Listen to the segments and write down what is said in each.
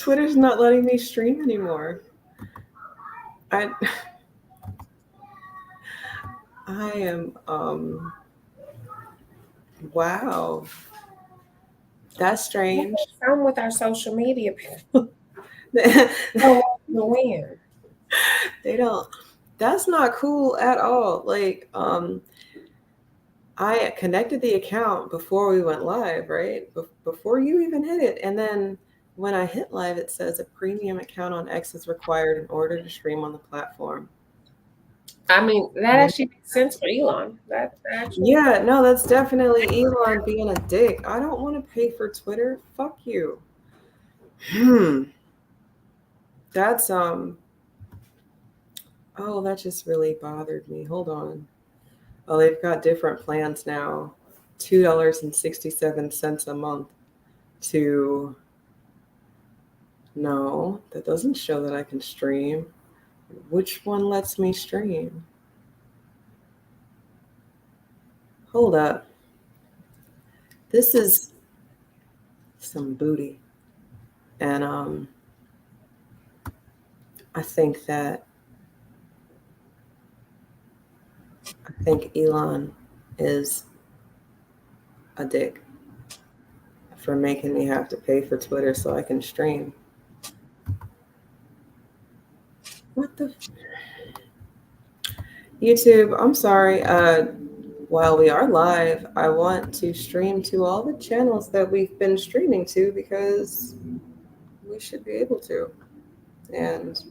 Twitter's not letting me stream anymore. I I am wow. That's strange. Some with our social media people don't want to win. They don't. That's not cool at all. Like, I connected the account before we went live, right? Before you even hit it. And then when I hit live, it says a premium account on X is required in order to stream on the platform. I mean, that actually makes sense for Elon. That actually. Yeah, no, that's definitely Elon being a dick. I don't want to pay for Twitter. Fuck you. That's oh, that just really bothered me. Hold on. Oh, they've got different plans now. $2.67 a month to no, that doesn't show that I can stream. Which one lets me stream? Hold up. This is some booty. And I think Elon is a dick for making me have to pay for Twitter so I can stream. What the YouTube, I'm sorry. While we are live, I want to stream to all the channels that we've been streaming to because we should be able to. And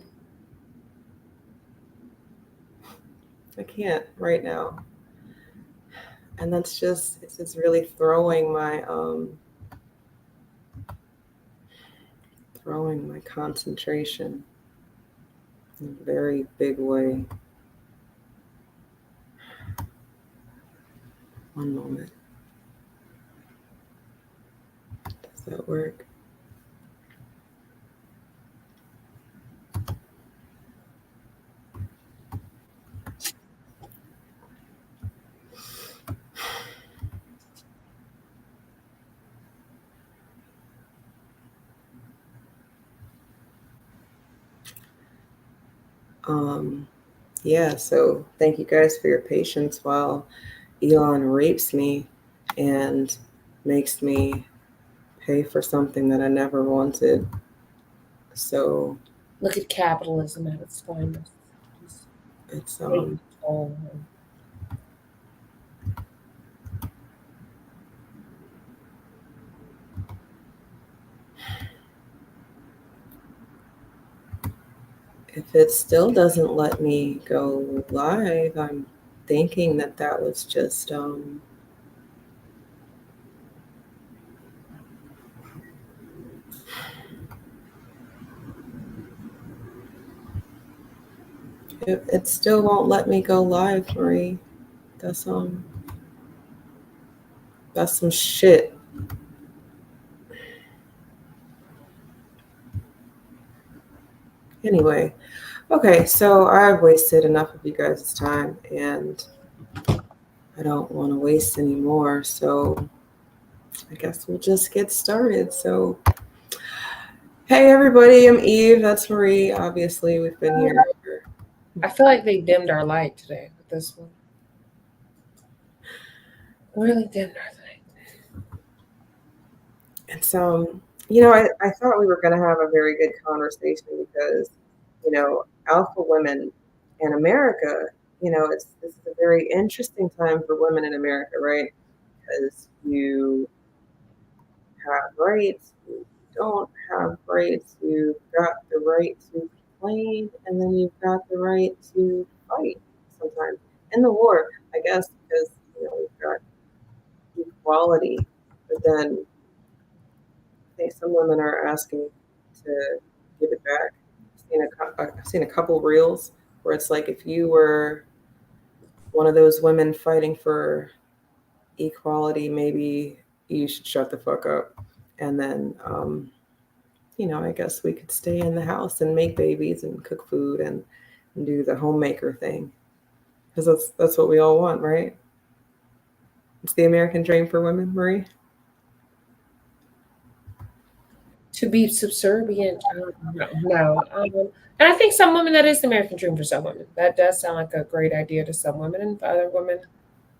I can't right now. And it's just really throwing my concentration in a very big way. One moment. Does that work? Yeah, so thank you guys for your patience while Elon rapes me and makes me pay for something that I never wanted. So Look at capitalism at its finest. it's if it still doesn't let me go live, I'm thinking that was just it still won't let me go live, Marie. That's some shit. Anyway, okay, so I've wasted enough of you guys' time and I don't want to waste any more. So I guess we'll just get started. So, hey everybody, I'm Eve. That's Marie. Obviously, we've been here. I feel like they dimmed our light today with this one. Really dimmed our light. And so, you know, I thought we were going to have a very good conversation because, you know, alpha women in America, you know, this is a very interesting time for women in America, right? Because you have rights, you don't have rights, you've got the right to complain, and then you've got the right to fight sometimes in the war, I guess, because, you know, we've got equality, but then I think some women are asking to give it back. I've seen a couple reels where it's like if you were one of those women fighting for equality, maybe you should shut the fuck up. And then, you know, I guess we could stay in the house and make babies and cook food and do the homemaker thing. Because that's what we all want, right? It's the American dream for women, Marie. To be subservient, no, no. And I think some women, that is the American dream for some women. That does sound like a great idea to some women, and for other women,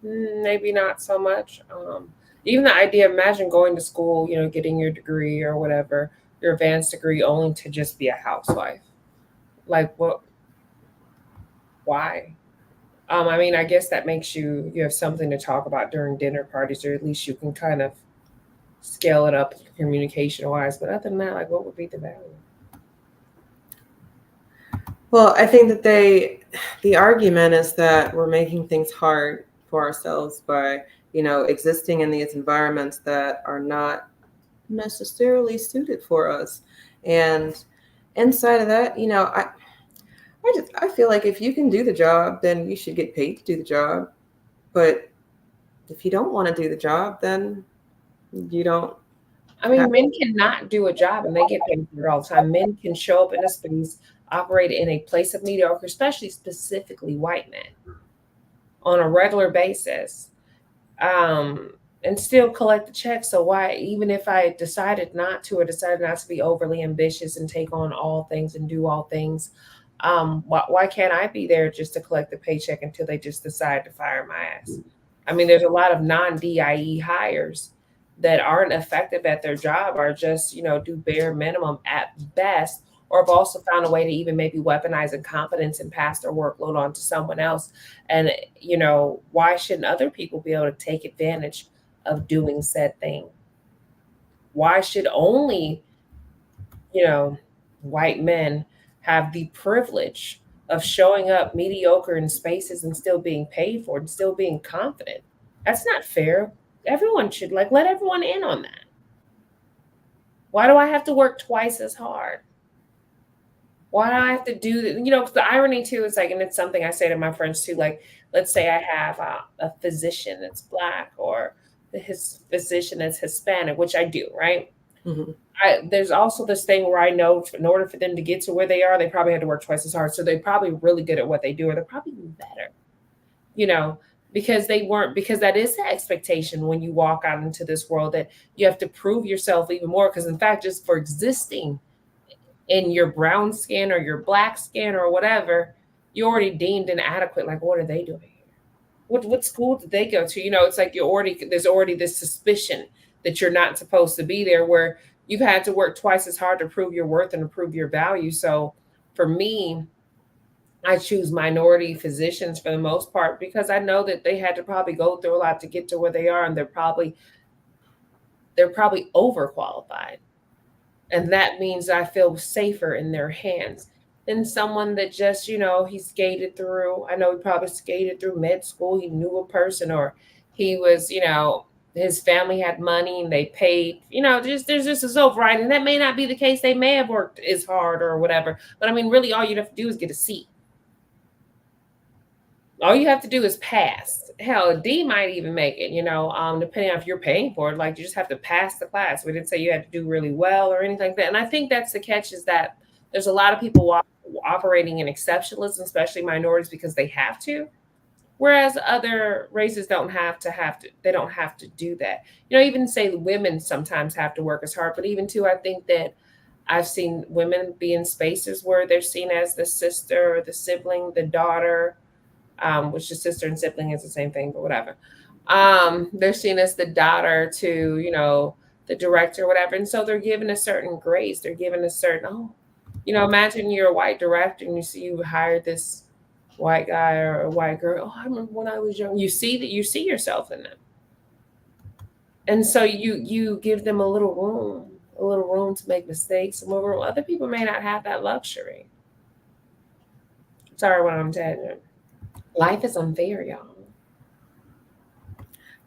maybe not so much. Even the idea, imagine going to school, getting your degree or whatever, your advanced degree, only to just be a housewife. Like, what? Why? I mean, I guess that makes you have something to talk about during dinner parties, or at least you can kind of scale it up communication wise. But other than that, like, what would be the value? Well, I think that the argument is that we're making things hard for ourselves by, existing in these environments that are not necessarily suited for us. And inside of that, I feel like if you can do the job, then you should get paid to do the job. But if you don't want to do the job, then you don't I have. mean, men cannot do a job and they get paid for it all the time. Men can show up in a space, operate in a place of mediocre, especially specifically white men, on a regular basis, and still collect the check. So why, even if I decided not to, or decided not to be overly ambitious and take on all things and do all things, why can't I be there just to collect the paycheck until they just decide to fire my ass? I mean, there's a lot of non-DIE hires that aren't effective at their job, or just, do bare minimum at best, or have also found a way to even maybe weaponize incompetence and pass their workload on to someone else. And, why shouldn't other people be able to take advantage of doing said thing? Why should only, white men have the privilege of showing up mediocre in spaces and still being paid for it and still being confident? That's not fair. Everyone should, like, let everyone in on that. Why do I have to work twice as hard? Why do I have to do that? 'Cause the irony too is like, and it's something I say to my friends too, like, let's say I have a physician that's Black, or his physician that's Hispanic, which I do, right? Mhm. There's also this thing where I know in order for them to get to where they are, they probably had to work twice as hard. So they're probably really good at what they do, or they're probably even better, you know, because they weren't, because that is the expectation when you walk out into this world, that you have to prove yourself even more. Because in fact, just for existing in your brown skin or your Black skin or whatever, you're already deemed inadequate. Like, what are they doing here? What school did they go to? It's like there's already this suspicion that you're not supposed to be there, where you've had to work twice as hard to prove your worth and to prove your value. So for me, I choose minority physicians for the most part, because I know that they had to probably go through a lot to get to where they are, and they're probably overqualified. And that means I feel safer in their hands than someone that just, he skated through. I know he probably skated through med school. He knew a person, or he was, his family had money and they paid, there's just a so variety. And that may not be the case. They may have worked as hard or whatever. But I mean, really, all you'd have to do is get a C. All you have to do is pass. Hell, a D might even make it, depending on if you're paying for it. Like, you just have to pass the class. We didn't say you had to do really well or anything like that. And I think that's the catch, is that there's a lot of people operating in exceptionalism, especially minorities, because they have to. Whereas other races they don't have to do that. Even say women sometimes have to work as hard, but even too, I think that I've seen women be in spaces where they're seen as the sister or the sibling, the daughter, which is sister and sibling is the same thing, but whatever. They're seen as the daughter to, the director or whatever. And so they're given a certain grace. They're given a certain, imagine you're a white director and you hired this white guy or a white girl. Oh, I remember when I was young. You see yourself in them. And so you give them a little room to make mistakes. And other people may not have that luxury. Sorry what I'm telling you. Life is unfair, y'all.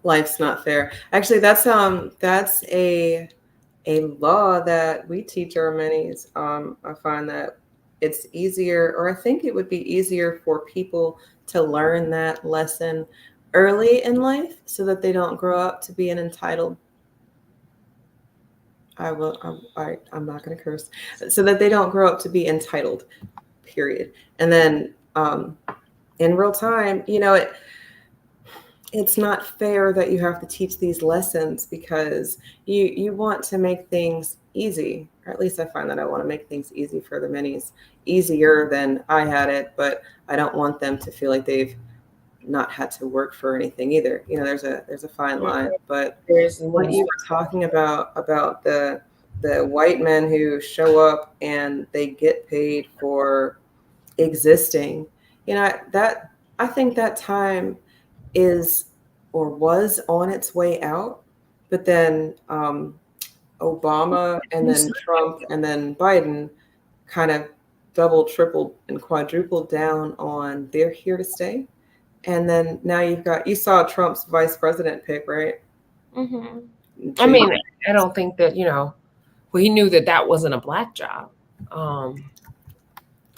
Life's not fair. Actually, that's a law that we teach our minis. I find that it's easier, or I think it would be easier for people to learn that lesson early in life, so that they don't grow up to be an entitled. I'm not going to curse. So that they don't grow up to be entitled. Period. And then in real time, it's not fair that you have to teach these lessons, because you want to make things easy, or at least I find that I want to make things easy for the minis, easier than I had it, but I don't want them to feel like they've not had to work for anything either. There's a fine line. But There's what you were talking about the white men who show up and they get paid for existing, that I think that time is or was on its way out. But then Obama and then Trump and then Biden kind of double, tripled, and quadrupled down on they're here to stay. And then now you saw Trump's vice president pick, right? Mm-hmm. I mean, I don't think that, well, he knew that wasn't a black job.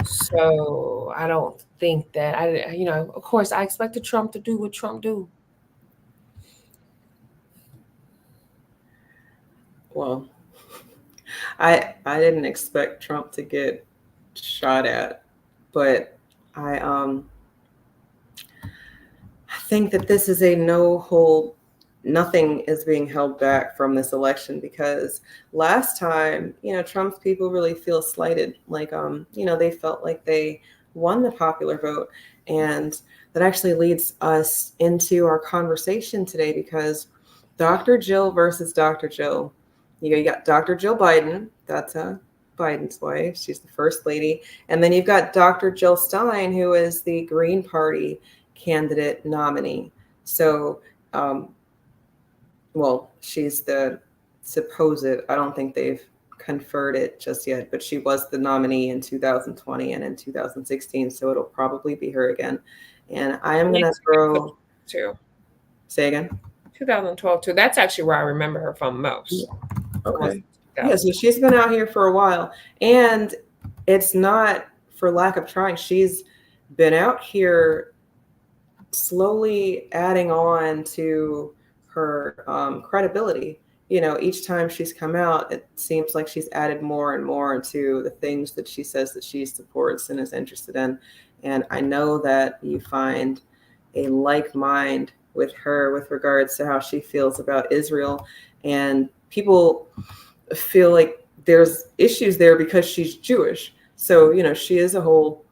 So I don't think that of course I expected Trump to do what Trump do. Well, I didn't expect Trump to get shot at, but I think that this is a nothing is being held back from this election, because last time, Trump's people really feel slighted. Like, they felt like they won the popular vote. And that actually leads us into our conversation today, because Dr. Jill versus Dr. Jill. You got Dr. Jill Biden. That's Biden's wife. She's the first lady. And then you've got Dr. Jill Stein, who is the Green Party candidate nominee. So, well, she's the supposed, I don't think they've conferred it just yet, but she was the nominee in 2020 and in 2016. So it'll probably be her again. And I am going to throw. Say again? 2012 too. That's actually where I remember her from most. Okay. Yeah, so she's been out here for a while, and it's not for lack of trying. She's been out here slowly adding on to her credibility. Each time she's come out, it seems like she's added more and more to the things that she says that she supports and is interested in. And I know that you find a like mind with her with regards to how she feels about Israel. And people feel like there's issues there because she's Jewish. So, she is a whole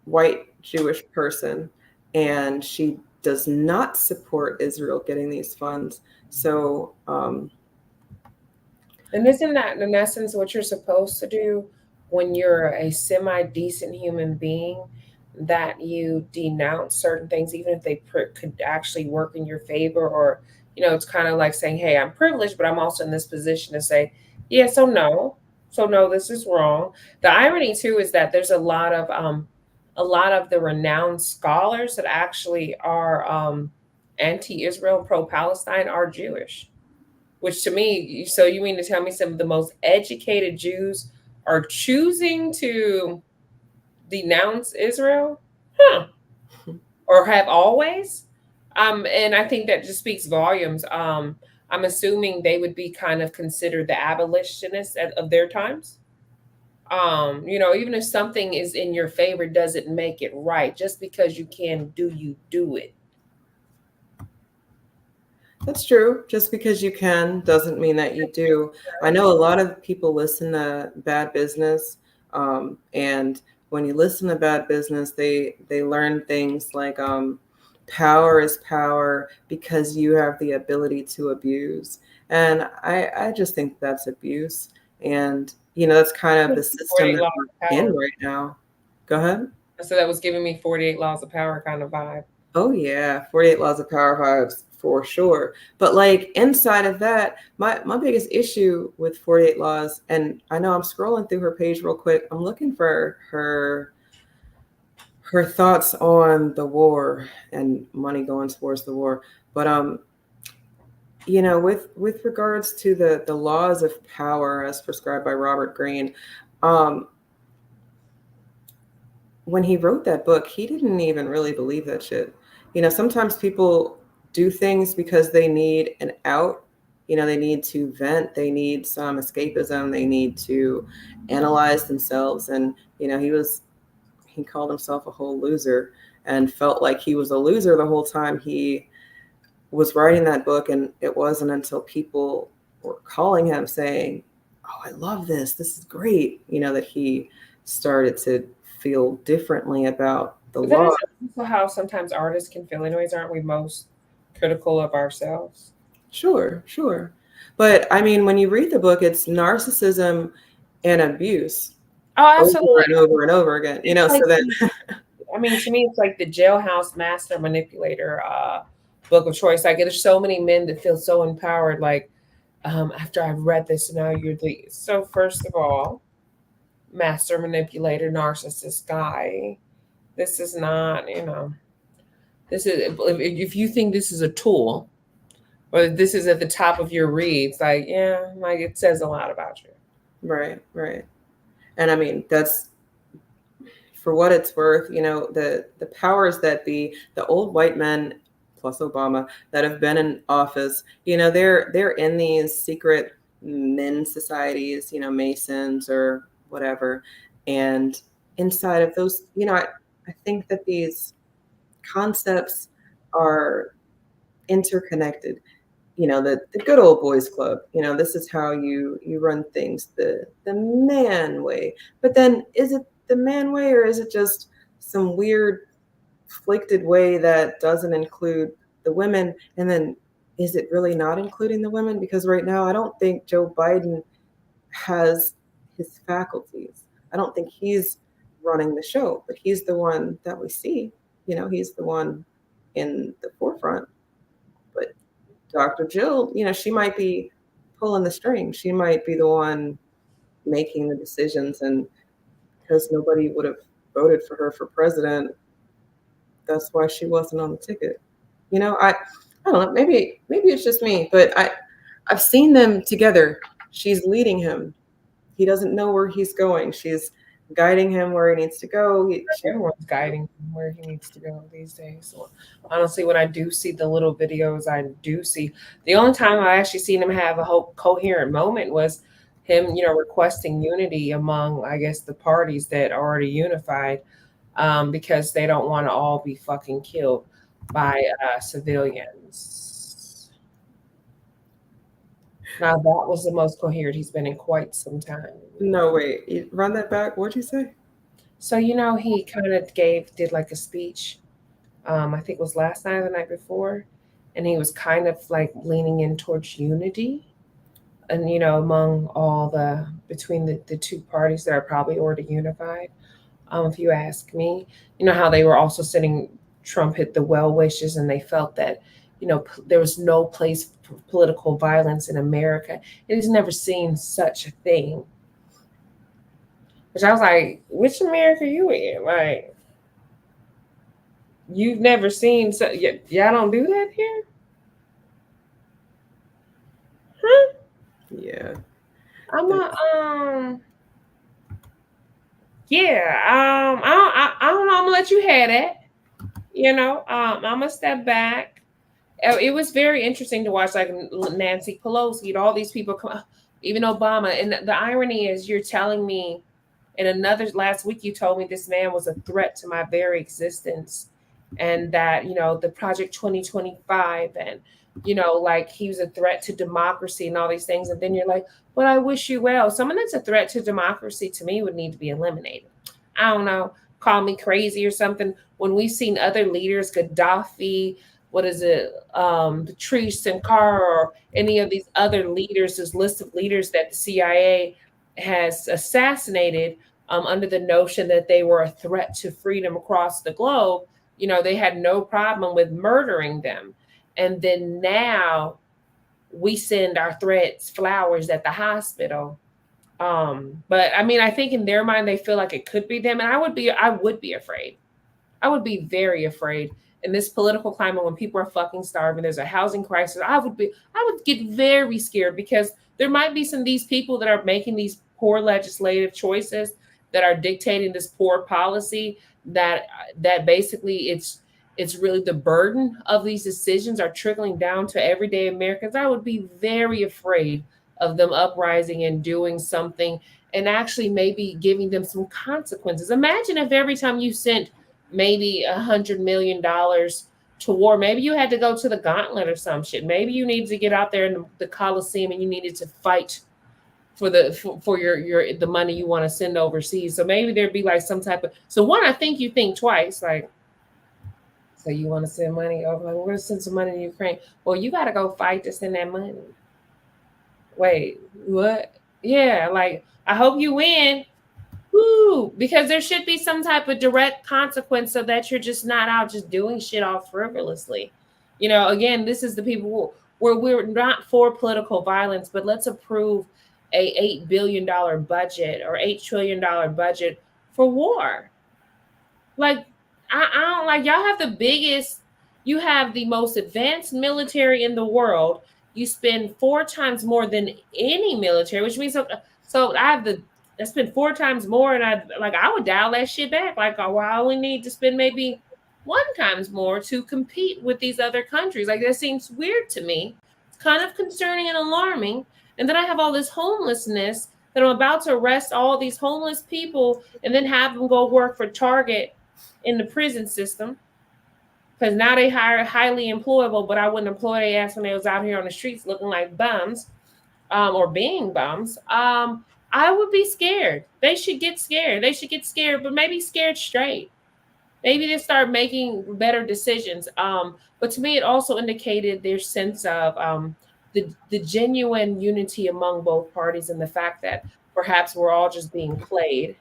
white Jewish person, and she does not support Israel getting these funds. So, and isn't that in essence what you're supposed to do when you're a semi-decent human being, that you denounce certain things, even if they could actually work in your favor? Or, it's kind of like saying, hey, I'm privileged, but I'm also in this position to say, yeah, so no, this is wrong. The irony too is that there's a lot of the renowned scholars that actually are anti-Israel, pro-Palestine, are Jewish. Which to me, so you mean to tell me some of the most educated Jews are choosing to denounce Israel? Or have always? And I think that just speaks volumes. I'm assuming they would be kind of considered the abolitionists of their times. Even if something is in your favor doesn't make it right. Just because you can you do it. That's true. Just because you can doesn't mean that you do. I know a lot of people listen to Bad Business, and when you listen to Bad Business, they learn things like power is power because you have the ability to abuse. And I just think that's abuse. And, that's kind of the system that we're in right now. Go ahead. So that was giving me 48 Laws of Power kind of vibe. Oh, yeah. 48 Laws of Power vibes. For sure. But like inside of that, my biggest issue with 48 Laws, and I know I'm scrolling through her page real quick. I'm looking for her thoughts on the war and money going towards the war. But with regards to the laws of power as prescribed by Robert Greene, when he wrote that book, he didn't even really believe that shit. Sometimes people do things because they need an out. They need to vent. They need some escapism. They need to analyze themselves. And, he called himself a whole loser and felt like he was a loser the whole time he was writing that book. And it wasn't until people were calling him saying, oh, I love this. This is great. That he started to feel differently about the But then law. is it also how sometimes artists can feel anyways? Aren't we most critical of ourselves? Sure, sure. But I mean, when you read the book, it's narcissism and abuse Oh, over absolutely. and over and over again. It's So like then, I mean, to me, it's like the jailhouse master manipulator book of choice. Like, there's so many men that feel so empowered. Like, after I've read this, now you're the so. First of all, master manipulator, narcissist guy. This is not, this is if you think this is a tool or this is at the top of your reads, like yeah, like it says a lot about you. right, right. And I mean, that's for what it's worth. The powers that be, the old white men plus Obama that have been in office, they're in these secret men societies, Masons or whatever, and inside of those, I think that these concepts are interconnected. The good old boys club, this is how you run things the man way. But then, is it the man way, or is it just some weird afflicted way that doesn't include the women? And then, is it really not including the women? Because right now I don't think Joe Biden has his faculties. I don't think he's running the show, but he's the one that we see. He's the one in the forefront. But Dr. Jill, she might be pulling the strings. She might be the one making the decisions. And because nobody would have voted for her for president, that's why she wasn't on the ticket. I don't know. Maybe it's just me, but I've seen them together. She's leading him. He doesn't know where he's going. She's guiding him where he needs to go. Everyone's guiding him where he needs to go these days. So honestly, when I do see the little videos, I do see the only time I actually seen him have a whole coherent moment was him, requesting unity among, I guess, the parties that are already unified, because they don't want to all be fucking killed by civilians. Now that was the most coherent he's been in quite some time. No, wait. Run that back. What'd you say? So he kind of did like a speech. I think it was last night or the night before, and he was kind of like leaning in towards unity, and among all between the two parties that are probably already unified. If you ask me, how they were also sending Trump hit the well wishes, and they felt that there was no place for political violence in America, and he's never seen such a thing. Which I was like, which America you in? Like, you've never seen y'all don't do that here? Huh? Yeah. I'm a yeah, I don't know. I'm gonna let you have that. I'm gonna step back. It was very interesting to watch, like Nancy Pelosi and all these people come, even Obama. And the irony is, you're telling me, in another last week, you told me this man was a threat to my very existence, and that the Project 2025, and like he was a threat to democracy and all these things. And then you're like, but I wish you well. Someone that's a threat to democracy to me would need to be eliminated. I don't know, call me crazy or something. When we've seen other leaders, Gaddafi, what is it, Patrice Sankara, or any of these other leaders, this list of leaders that the CIA has assassinated, under the notion that they were a threat to freedom across the globe, they had no problem with murdering them. And then now we send our threats flowers at the hospital. But I mean, I think in their mind, they feel like it could be them. And I would be afraid. I would be very afraid in this political climate when people are fucking starving. There's a housing crisis. I would get very scared, because there might be some of these people that are making these poor legislative choices, that are dictating this poor policy, that basically it's really the burden of these decisions are trickling down to everyday Americans. I would be very afraid of them uprising and doing something, and actually maybe giving them some consequences. Imagine if every time you sent maybe $100 million to war, maybe you had to go to the gauntlet or some shit. Maybe you needed to get out there in the Coliseum and you needed to fight for your the money you want to send overseas. So maybe there'd be like some type of, so one, I think you think twice, like, so you want to send money over, like, we're gonna send some money to Ukraine. Well, you gotta go fight to send that money. Wait, what? Yeah, like, I hope you win. Woo! Because there should be some type of direct consequence so that you're just not out just doing shit all frivolously. Again, this is the people where we're not for political violence, but let's approve a $8 billion budget or $8 trillion budget for war. Like, I don't, like, y'all have the biggest, you have the most advanced military in the world. You spend 4 times more than any military, which means so I spend 4 times more, and I would dial that shit back. Like, well, I only need to spend maybe 1 times more to compete with these other countries. Like, that seems weird to me. It's kind of concerning and alarming. And then I have all this homelessness that I'm about to arrest all these homeless people and then have them go work for Target in the prison system, because now they hire highly employable, but I wouldn't employ their ass when they was out here on the streets looking like bums, or being bums. I would be scared. They should get scared. They should get scared, but maybe scared straight. Maybe they start making better decisions. But to me, it also indicated their sense of the genuine unity among both parties, and the fact that perhaps we're all just being played.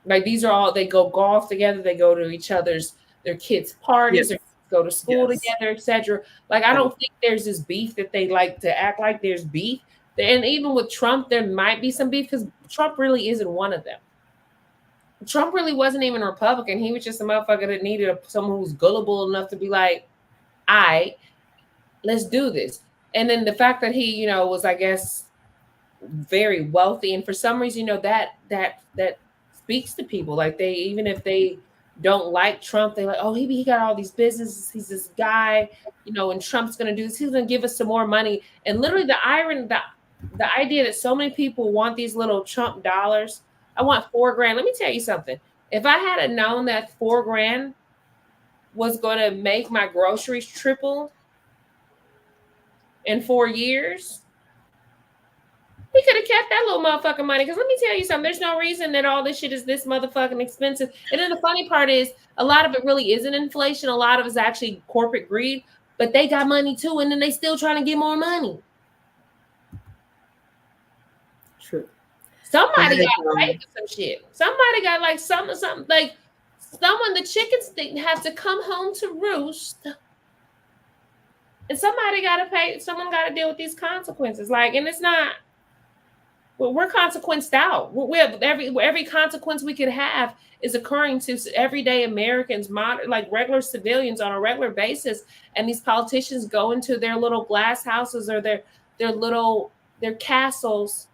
Like, these are all, they go golf together, they go to their kids' parties, Yes. or go to school Yes. together, etc. Like, I don't think there's this beef that they like to act like there's beef. And even with Trump, there might be some beef, because Trump really isn't one of them. Trump really wasn't even a Republican. He was just a motherfucker that needed someone who's gullible enough to be like, all right, let's do this. And then the fact that he, was, I guess, very wealthy, and for some reason, that speaks to people. Like, they, even if they don't like Trump, they're like, oh, he got all these businesses, he's this guy, and Trump's gonna do this, he's gonna give us some more money. And literally, the idea that so many people want these little Trump dollars. I want $4 grand. Let me tell you something. If I had known that $4 grand was gonna make my groceries triple in 4 years, he could have kept that little motherfucking money. Because let me tell you something, there's no reason that all this shit is this motherfucking expensive. And then the funny part is, a lot of it really isn't inflation. A lot of it's actually corporate greed. But they got money too, and then they still trying to get more money. True. Somebody got to pay for some shit. Somebody got like something, like someone, the chickens have to come home to roost. And somebody got to pay, someone got to deal with these consequences. Like, and it's not, we're consequenced out. We have every consequence we could have is occurring to everyday Americans, like regular civilians on a regular basis. And these politicians go into their little glass houses, or their castles,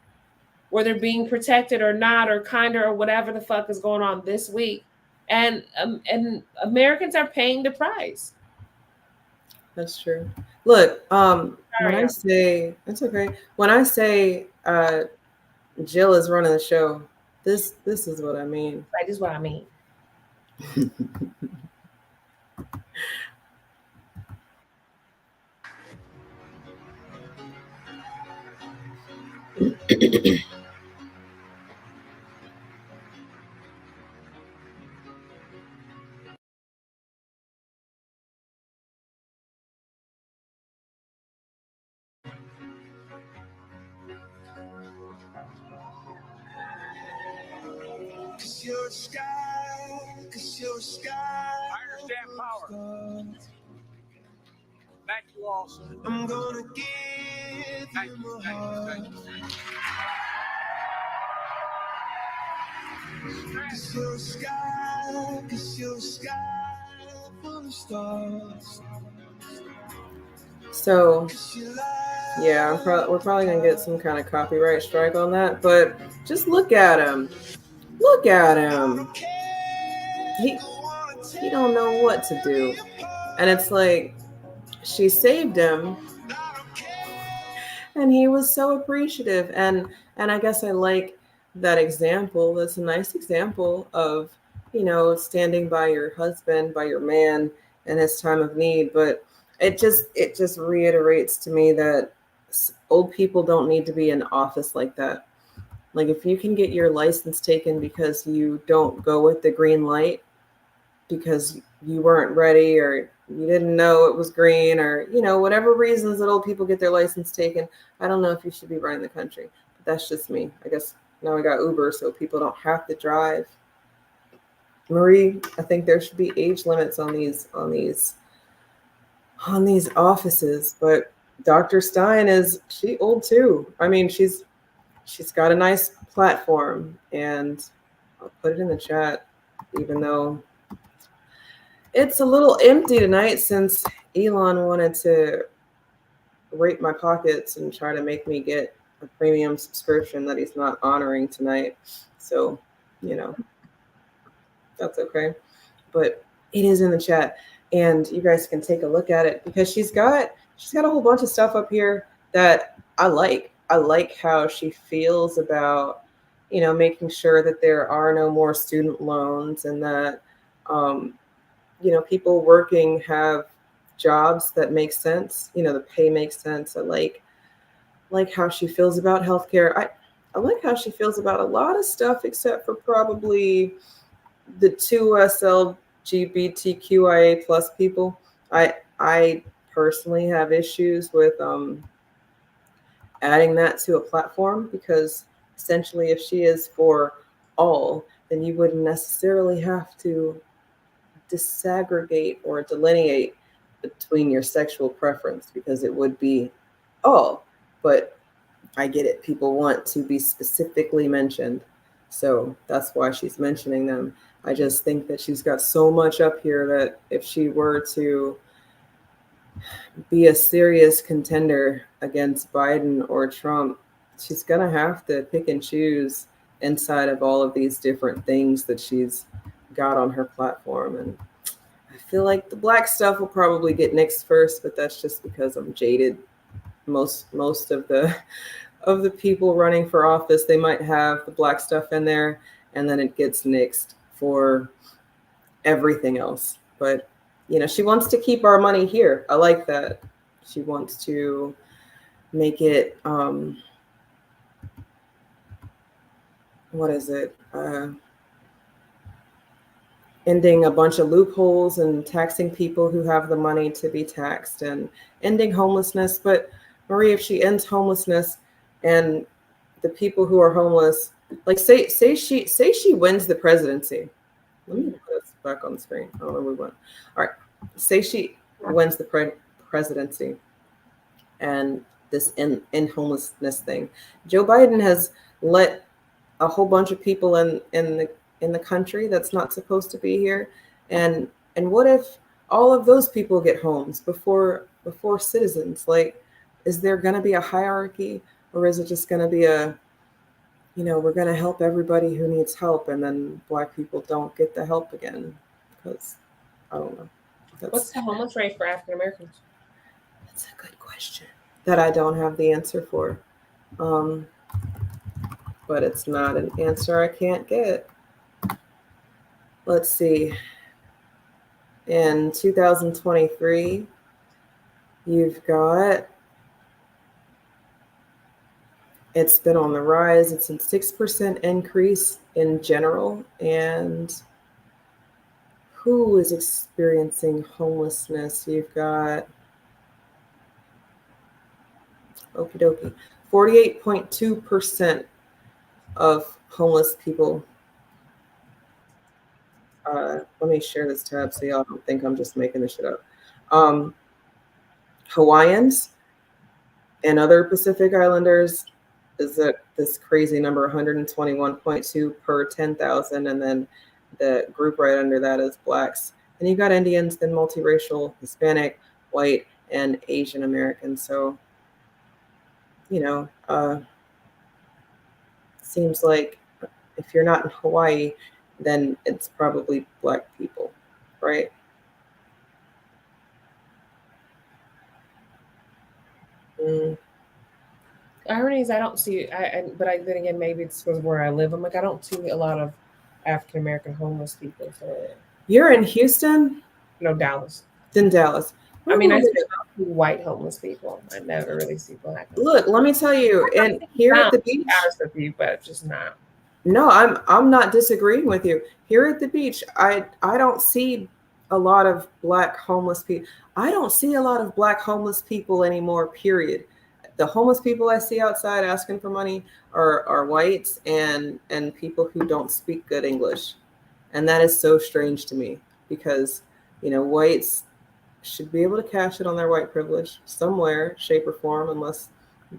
where they're being protected or not, or kinder, or whatever the fuck is going on this week. And Americans are paying the price. That's true. Look, when I say, it's okay. When I say Jill is running the show, this is what I mean. Right, this is what I mean. I understand power. Thank you all, sir. I'm gonna give thank you. Cause you're a sky full of stars. So, yeah, we're probably gonna get some kind of copyright strike on that. But just look at him. Look at him. He don't know what to do. And it's like, she saved him, and he was so appreciative. And I guess I like that example. That's a nice example of, standing by your husband, by your man in his time of need. But it just reiterates to me that, old people don't need to be in office like that. Like if you can get your license taken because you don't go with the green light because you weren't ready or you didn't know it was green or whatever reasons that old people get their license taken, I don't know if you should be running the country. But that's just me. I guess now I got Uber so people don't have to drive. Marie, I think there should be age limits on these offices, but Dr. Stein she old too. I mean, she's got a nice platform, and I'll put it in the chat, even though it's a little empty tonight since Elon wanted to rape my pockets and try to make me get a premium subscription that he's not honoring tonight. So, that's okay. But it is in the chat, and you guys can take a look at it because she's got a whole bunch of stuff up here that I like. I like how she feels about, making sure that there are no more student loans and that, people working have jobs that make sense. The pay makes sense. I like how she feels about healthcare. I like how she feels about a lot of stuff except for probably the two LGBTQIA plus people. I personally have issues with adding that to a platform because essentially if she is for all, then you wouldn't necessarily have to disaggregate or delineate between your sexual preference because it would be all. But I get it. People want to be specifically mentioned. So that's why she's mentioning them. I just think that she's got so much up here that if she were to be a serious contender against Biden or Trump, she's going to have to pick and choose inside of all of these different things that she's got on her platform. And I feel like the black stuff will probably get nixed first, but that's just because I'm jaded. Most of the people running for office, they might have the black stuff in there and then it gets nixed for everything else. But she wants to keep our money here. I like that. She wants to make it what is it? Ending a bunch of loopholes and taxing people who have the money to be taxed and ending homelessness. But Marie, if she ends homelessness and the people who are homeless, like say she wins the presidency. Let me put this back on the screen. I don't know where we went. All right. Say she wins the presidency and this in homelessness thing. Joe Biden has let a whole bunch of people in the country that's not supposed to be here. And what if all of those people get homes before citizens? Like, is there going to be a hierarchy, or is it just going to be we're going to help everybody who needs help, and then black people don't get the help again? Because I don't know. What's the homeless rate for African Americans? That's a good question that I don't have the answer for. But it's not an answer I can't get. Let's see. In 2023, you've got, it's been on the rise. It's a 6% increase in general. And who is experiencing homelessness? You've got, okie dokie, 48.2% of homeless people. Let me share this tab so y'all don't think I'm just making this shit up. Hawaiians and other Pacific Islanders is at this crazy number, 121.2 per 10,000. And then the group right under that is blacks. And you got Indians, then multiracial, Hispanic, white, and Asian American. So, seems like if you're not in Hawaii, then it's probably black people, right? Ironies, I don't see. But then again, maybe it's because where I live. I'm like, I don't see a lot of African American homeless people. So. You're in Houston? No, Dallas. In Dallas. I mean, see white homeless people. I never really see black. Look, let me tell you, and here at the beach, honest with you, but just not. no, I'm not disagreeing with you. Here at the beach, I don't see a lot of black homeless people. I don't see a lot of black homeless people anymore, period. The homeless people I see outside asking for money are whites and people who don't speak good English. And that is so strange to me because, whites should be able to cash it on their white privilege somewhere, shape or form, unless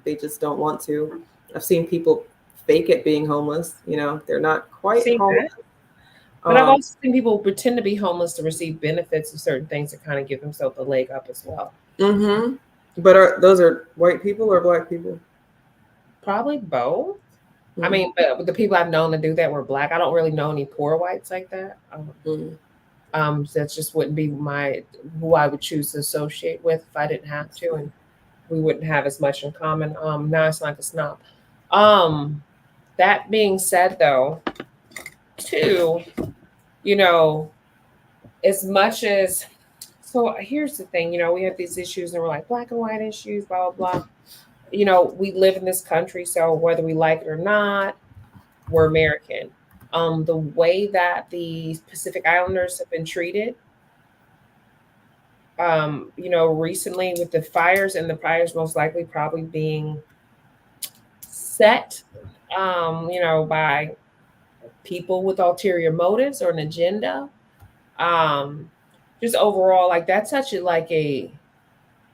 they just don't want to. I've seen people fake it being homeless. They're not quite homeless. But I've also seen people pretend to be homeless to receive benefits of certain things to kind of give themselves a leg up as well. Mm-hmm. But those are white people or black people? Probably both. Mm-hmm. I mean, but the people I've known to do that were black. I don't really know any poor whites like that. That just wouldn't be who I would choose to associate with if I didn't have to, and we wouldn't have as much in common. Now it's like a snob. That being said, though, too, as much as, so here's the thing, we have these issues and we're like black and white issues, blah, blah, blah. We live in this country, so whether we like it or not, we're American. The way that the Pacific Islanders have been treated, recently with the fires, and the fires most likely probably being set, by people with ulterior motives or an agenda. Just overall, like that's such a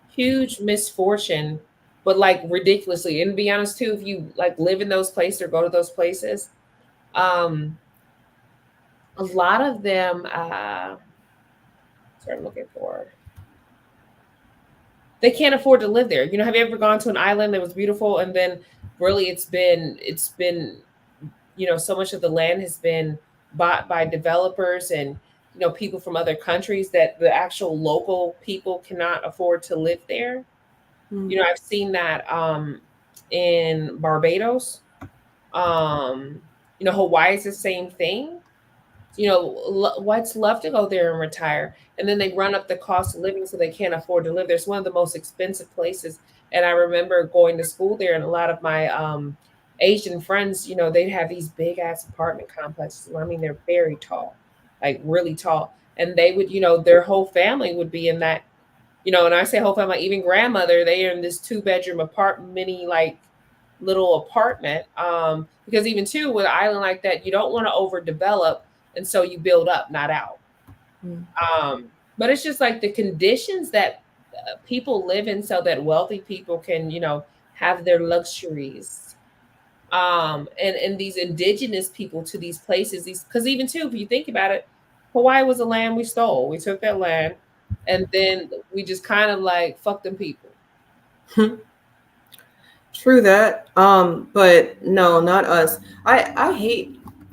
huge misfortune, but like ridiculously. And to be honest too, if you like live in those places or go to those places, a lot of them, sorry, I'm looking for, they can't afford to live there. Have you ever gone to an island that was beautiful and then really it's been, so much of the land has been bought by developers and, people from other countries that the actual local people cannot afford to live there. Mm-hmm. I've seen that in Barbados. Hawaii is the same thing. Whites love to go there and retire, and then they run up the cost of living so they can't afford to live there. It's one of the most expensive places. And I remember going to school there, and a lot of my Asian friends, they'd have these big ass apartment complexes. I mean, they're very tall, like really tall. And they would, their whole family would be in that, and I say whole family, even grandmother, they are in this 2-bedroom apartment, mini like little apartment. Because even too, with an island like that, you don't want to overdevelop. And so you build up, not out. But it's just like the conditions that people live in so that wealthy people can, have their luxuries. And these indigenous people to these places, because even too, if you think about it, Hawaii was a land we stole. We took that land and then we just kind of like fuck them people. True that. But no, not us. I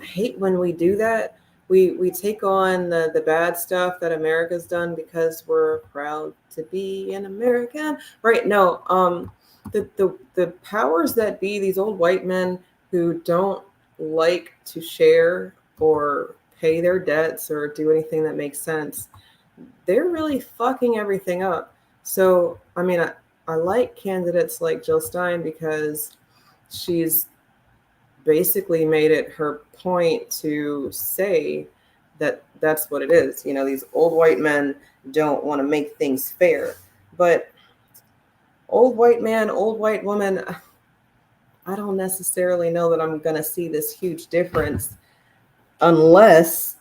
hate when we do that. We take on the bad stuff that America's done because we're proud to be an American, right? No, the powers that be, these old white men who don't like to share or pay their debts or do anything that makes sense, they're really fucking everything up. So, I mean, I like candidates like Jill Stein because she's basically made it her point to say that that's what it is. These old white men don't want to make things fair. But old white man, old white woman, I don't necessarily know that I'm going to see this huge difference unless,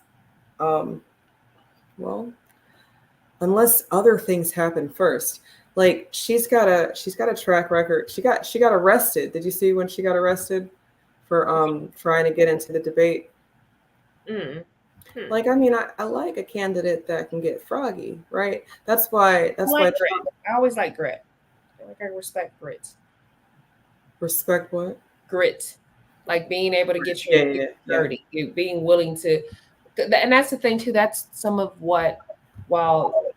unless other things happen first. Like she's got a track record. She got arrested. Did you see when she got arrested for trying to get into the debate? Like, I mean, I like a candidate that can get froggy, right? That's why I always like grit. I respect grit. Respect what? Grit. Like being able to get your dirty, being willing to, and that's the thing too. That's some of what, while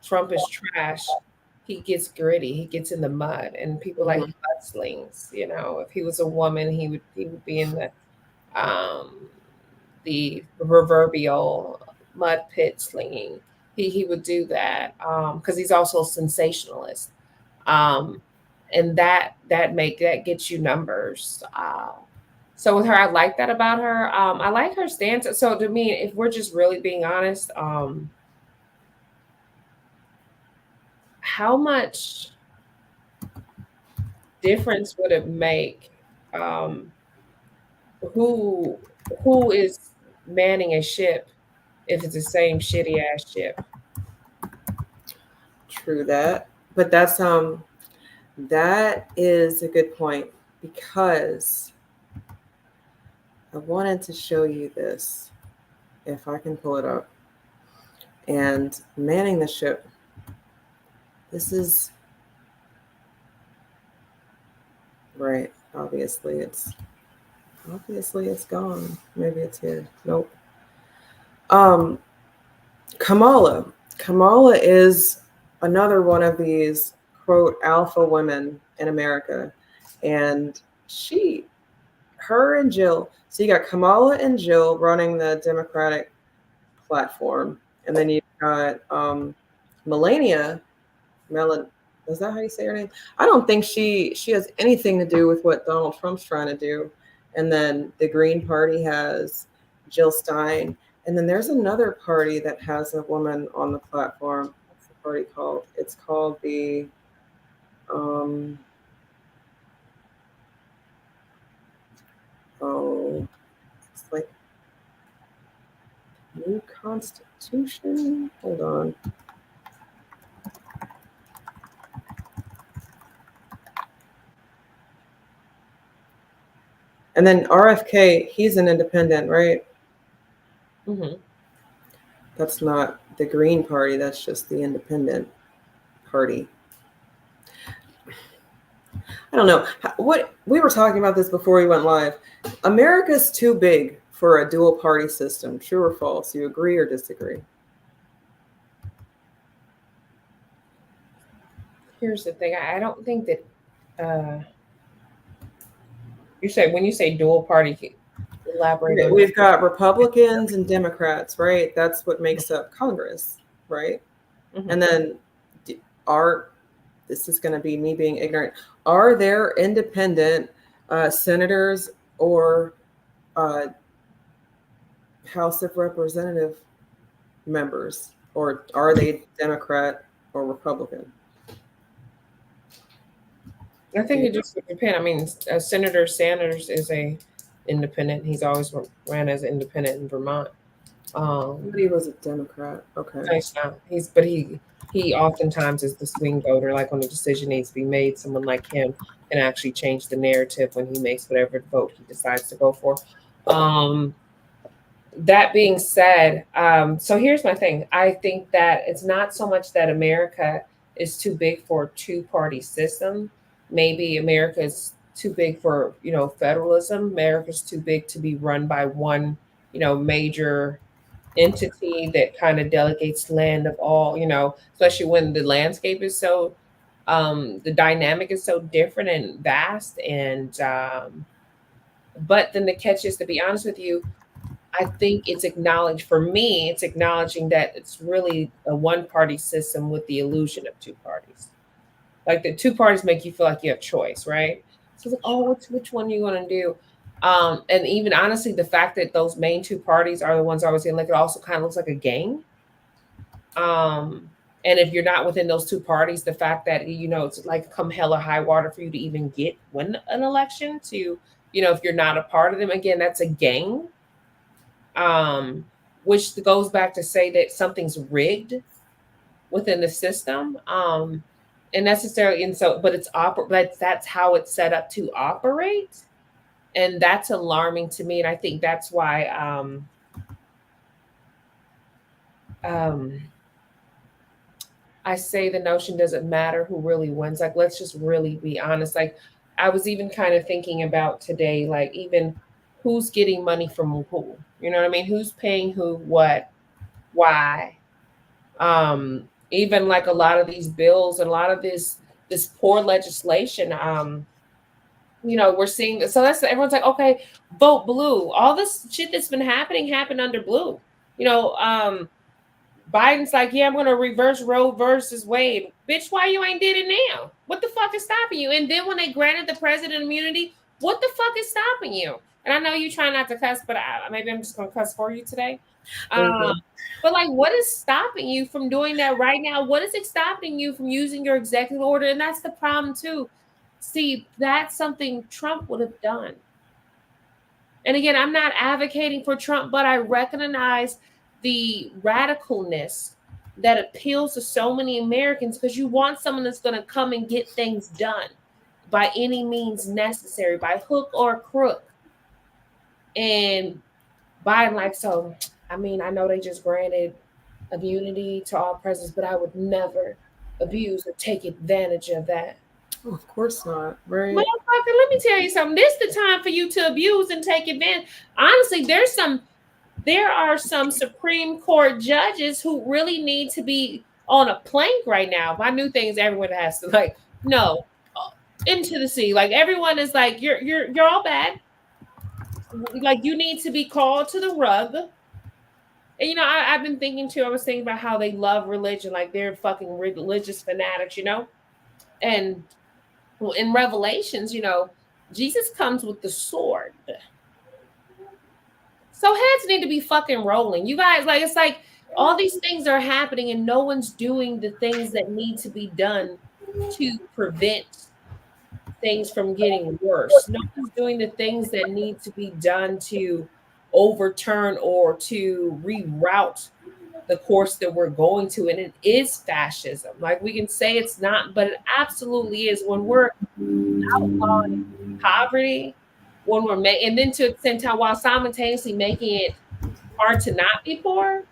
Trump is trash, he gets gritty. He gets in the mud, and people like mudslings. If he was a woman, he would be in the proverbial mud pit slinging. He would do that because he's also a sensationalist, um, and that gets you numbers. So with her, I like that about her. I like her stance. So to me, if we're just really being honest, how much difference would it make um, who who is manning a ship if it's the same shitty ass ship? True that. But that is a good point because I wanted to show you this if I can pull it up. And manning the ship. This is right. Obviously it's gone. Maybe it's here. Nope. Kamala. Kamala is another one of these quote alpha women in America. And her and Jill. So you got Kamala and Jill running the Democratic platform. And then you've got Melania. Is that how you say her name? I don't think she has anything to do with what Donald Trump's trying to do. And then the Green Party has Jill Stein. And then there's another party that has a woman on the platform. What's the party called? It's called the it's like New Constitution. Hold on. And then RFK, he's an independent, right? Mm-hmm. That's not the Green Party. That's just the independent party. I don't know. What we were talking about this before we went live. America's too big for a dual party system. True or false? You agree or disagree? Here's the thing. I don't think that when you say dual party, elaborate. Okay, we've got Republicans and Democrats, right? That's what makes up Congress, right? Mm-hmm. And then this is going to be me being ignorant. Are there independent senators or House of Representative members, or are they Democrat or Republican? I think it just would depend. I mean, Senator Sanders is a independent. He's always ran as an independent in Vermont. But he was a Democrat. Okay. Nice now. He oftentimes is the swing voter. Like when a decision needs to be made, someone like him can actually change the narrative when he makes whatever vote he decides to go for. That being said, so here's my thing. I think that it's not so much that America is too big for a two-party system. Maybe America is too big for, federalism. America's too big to be run by one, major entity that kind of delegates land of all, especially when the landscape is so, the dynamic is so different and vast. And, but then the catch is, to be honest with you, I think it's acknowledging that it's really a one-party system with the illusion of two parties. Like the two parties make you feel like you have choice, right? So it's like, which one are you going to do? And even honestly, the fact that those main two parties are the ones I was in, like, it also kind of looks like a gang. And if you're not within those two parties, the fact that, it's like come hell or high water for you to win an election to, if you're not a part of them, again, that's a gang. Which goes back to say that something's rigged within the system. And necessarily, but that's how it's set up to operate. And that's alarming to me. And I think that's why I say the notion doesn't matter who really wins. Like, let's just really be honest. Like, I was even kind of thinking about today, like, even who's getting money from who, you know what I mean? Who's paying who, what, why? Even like a lot of these bills and a lot of this poor legislation, we're seeing. So everyone's like, okay, vote blue. All this shit that's been happened under blue. Biden's like, yeah, I'm going to reverse Roe versus Wade. Bitch, why you ain't did it now? What the fuck is stopping you? And then when they granted the president immunity, what the fuck is stopping you? And I know you try not to cuss, but maybe I'm just going to cuss for you today. But like, what is stopping you from doing that right now? What is it stopping you from using your executive order? And that's the problem too. See, that's something Trump would have done. And again, I'm not advocating for Trump, but I recognize the radicalness that appeals to so many Americans because you want someone that's going to come and get things done by any means necessary, by hook or crook. And Biden, like, so, I mean, I know they just granted immunity to all presidents, but I would never abuse or take advantage of that. Oh, of course not, right? Motherfucker, let me tell you something. This is the time for you to abuse and take advantage. Honestly, there are some Supreme Court judges who really need to be on a plank right now. My new thing is everyone has to like, no, into the sea. Like everyone is like, you're all bad. Like you need to be called to the rug. And you know, I've been thinking too. I was thinking about how they love religion, like they're fucking religious fanatics, you know. And in Revelations, you know, Jesus comes with the sword. So heads need to be fucking rolling. You guys, like, it's like all these things are happening and no one's doing the things that need to be done to prevent things from getting worse. No one's doing the things that need to be done to overturn or to reroute the course that we're going to. And it is fascism. Like we can say it's not, but it absolutely is. When we're outlawing poverty, when we're making, and then to the same time, while simultaneously making it hard to not be poor,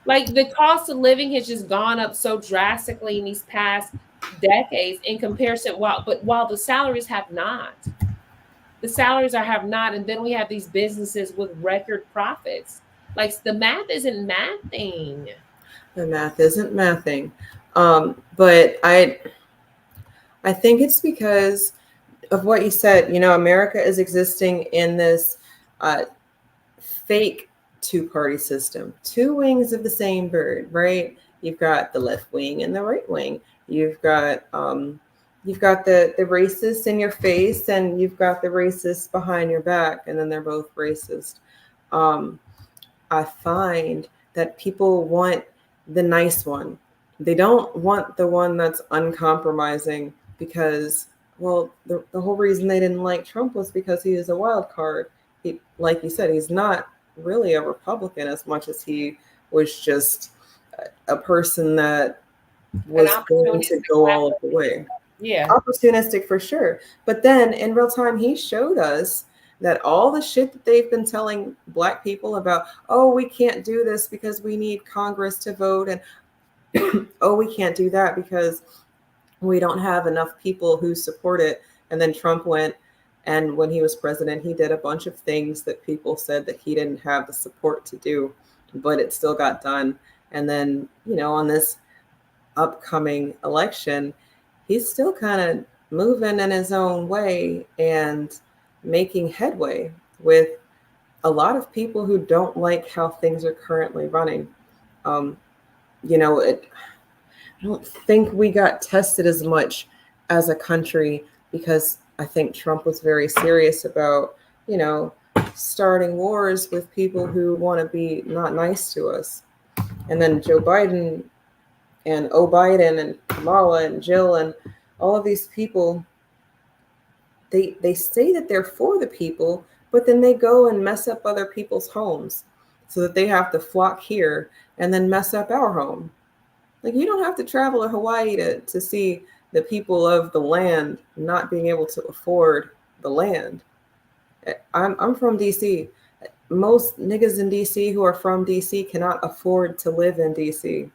like the cost of living has just gone up so drastically in these past decades in comparison. While the salaries have not, have not, and then we have these businesses with record profits. Like the math isn't mathing. The math isn't mathing, but I think it's because of what you said. You know, America is existing in this fake two-party system, two wings of the same bird, right? You've got the left wing and the right wing. You've got the racists in your face, and you've got the racists behind your back, and then they're both racist. I find that people want the nice one. They don't want the one that's uncompromising because, well, the whole reason they didn't like Trump was because he is a wild card. He, like you said, he's not really a Republican as much as he was just a person that was going to go all of the way. Yeah. Opportunistic for sure. But then in real time, he showed us that all the shit that they've been telling Black people about, oh, we can't do this because we need Congress to vote, and oh, we can't do that because we don't have enough people who support it. And then Trump went, and when he was president, he did a bunch of things that people said that he didn't have the support to do, but it still got done. And then, you know, on this upcoming election, he's still kind of moving in his own way and making headway with a lot of people who don't like how things are currently running. You know, I don't think we got tested as much as a country because I think Trump was very serious about, you know, starting wars with people who want to be not nice to us. And then Joe Biden and Biden and Kamala and Jill and all of these people, they say that they're for the people, but then they go and mess up other people's homes so that they have to flock here and then mess up our home. Like, you don't have to travel to Hawaii to see the people of the land not being able to afford the land. I'm from DC. Most niggas in DC who are from DC cannot afford to live in DC.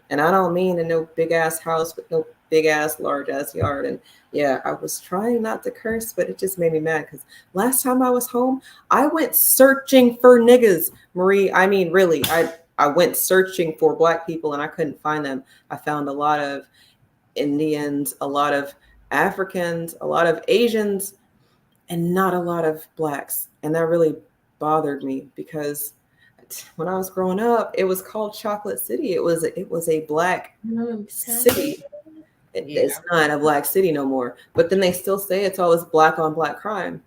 And I don't mean in no big ass house with no big ass, large ass yard. And yeah, I was trying not to curse, but it just made me mad because last time I was home, I went searching for niggas, Marie. I mean, really, I went searching for Black people and I couldn't find them. I found a lot of Indians, a lot of Africans, a lot of Asians, and not a lot of Blacks. And that really bothered me because when I was growing up, it was called Chocolate City. It was a black city. Yeah. It's not a black city no more. But then they still say it's always black on black crime.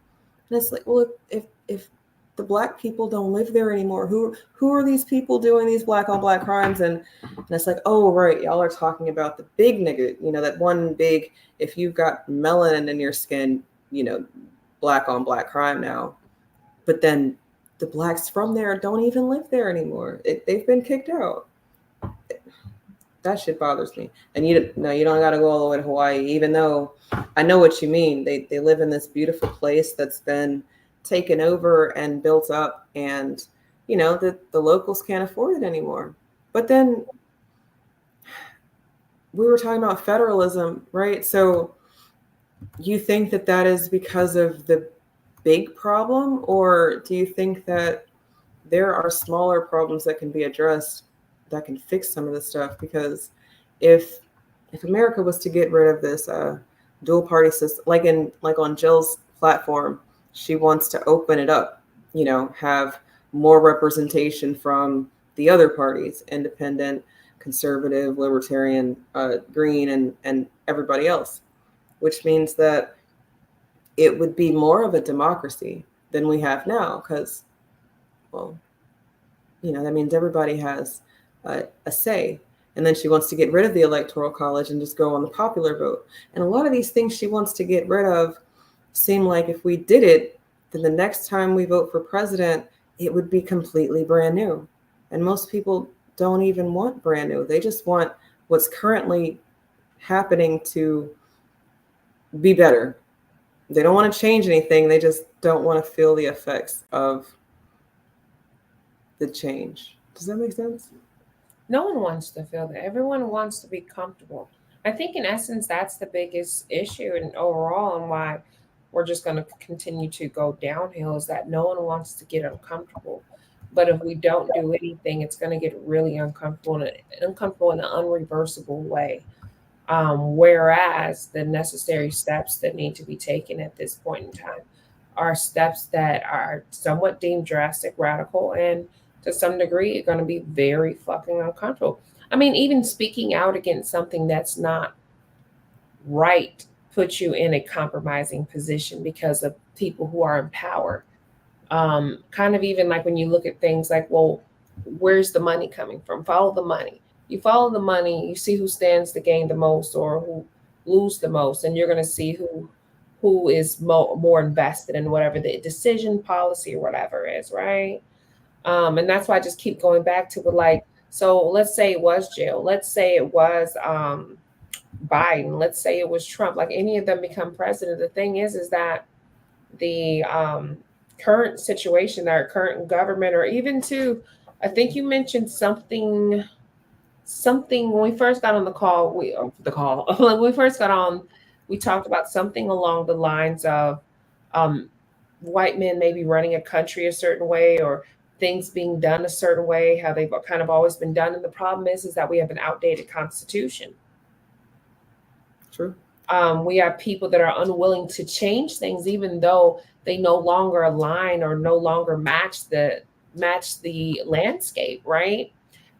And it's like, well, if the black people don't live there anymore, who are these people doing these black on black crimes? And it's like, oh right, y'all are talking about the big nigga, that one big, if you've got melanin in your skin, black on black crime now. But then the blacks from there don't even live there anymore. They've been kicked out. That shit bothers me. And you don't got to go all the way to Hawaii, even though I know what you mean. They live in this beautiful place that's been taken over and built up, and the locals can't afford it anymore. But then we were talking about federalism, right? So you think that is because of the big problem, or do you think that there are smaller problems that can be addressed that can fix some of this stuff? Because if America was to get rid of this dual party system, like on Jill's platform, she wants to open it up, have more representation from the other parties, independent, conservative, libertarian, green, and everybody else, which means that it would be more of a democracy than we have now, because, well, that means everybody has a say. And then she wants to get rid of the electoral college and just go on the popular vote. And a lot of these things she wants to get rid of seem like if we did it, then the next time we vote for president, it would be completely brand new. And most people don't even want brand new. They just want what's currently happening to be better. They don't want to change anything. They just don't want to feel the effects of the change. Does that make sense? No one wants to feel that. Everyone wants to be comfortable. I think in essence that's the biggest issue and overall, and why we're just going to continue to go downhill, is that no one wants to get uncomfortable. But if we don't do anything, it's going to get really uncomfortable in an unreversible way. Whereas the necessary steps that need to be taken at this point in time are steps that are somewhat deemed drastic, radical, and to some degree, are going to be very fucking uncomfortable. I mean, even speaking out against something that's not right puts you in a compromising position because of people who are in power. Kind of even like when you look at things like, well, where's the money coming from? Follow the money. You follow the money, you see who stands to gain the most or who lose the most, and you're going to see who is more invested in whatever the decision, policy, or whatever is, right? And that's why I just keep going back to it. Like, so let's say it was Jill, let's say it was Biden, let's say it was Trump, like any of them become president. The thing is that the current situation, our current government, or even to, I think you mentioned something when we first got on the call, when we first got on, we talked about something along the lines of white men maybe running a country a certain way, or things being done a certain way, how they've kind of always been done. And the problem is that we have an outdated constitution. True. We have people that are unwilling to change things, even though they no longer align or no longer match the landscape, right?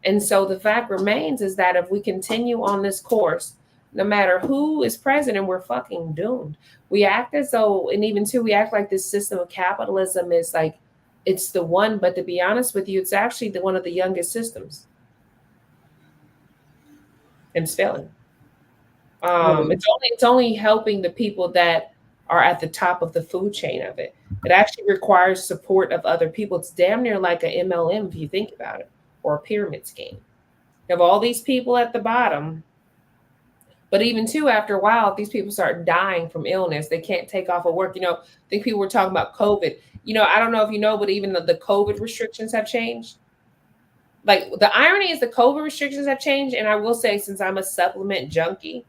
And so the fact remains is that if we continue on this course, no matter who is president, we're fucking doomed. We act as though, and even too, we act like this system of capitalism is like, it's the one, but to be honest with you, it's actually one of the youngest systems. And it's failing. It's only helping the people that are at the top of the food chain of it. It actually requires support of other people. It's damn near like an MLM if you think about it, or a pyramid scheme. You have all these people at the bottom, but even too, after a while, if these people start dying from illness, they can't take off of work. I think people were talking about COVID. I don't know if you know, but even the COVID restrictions have changed. Like, the irony is the COVID restrictions have changed. And I will say, since I'm a supplement junkie,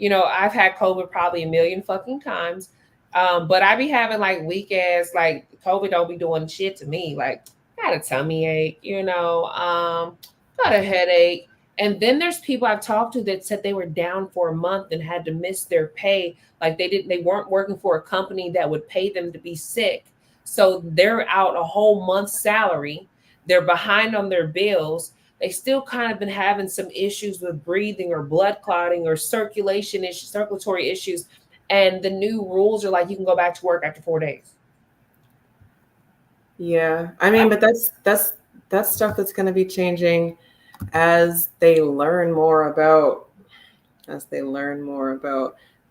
I've had COVID probably a million fucking times. But I be having like weak ass, like COVID don't be doing shit to me. Like, got a tummy ache, got a headache. And then there's people I've talked to that said they were down for a month and had to miss their pay. Like they weren't working for a company that would pay them to be sick. So they're out a whole month's salary. they're behind on their bills. They still kind of been having some issues with breathing or blood clotting or circulation issues, circulatory issues. And the new rules are like you can go back to work after 4 days. Yeah. I mean, but that's stuff that's going to be changing as they learn more about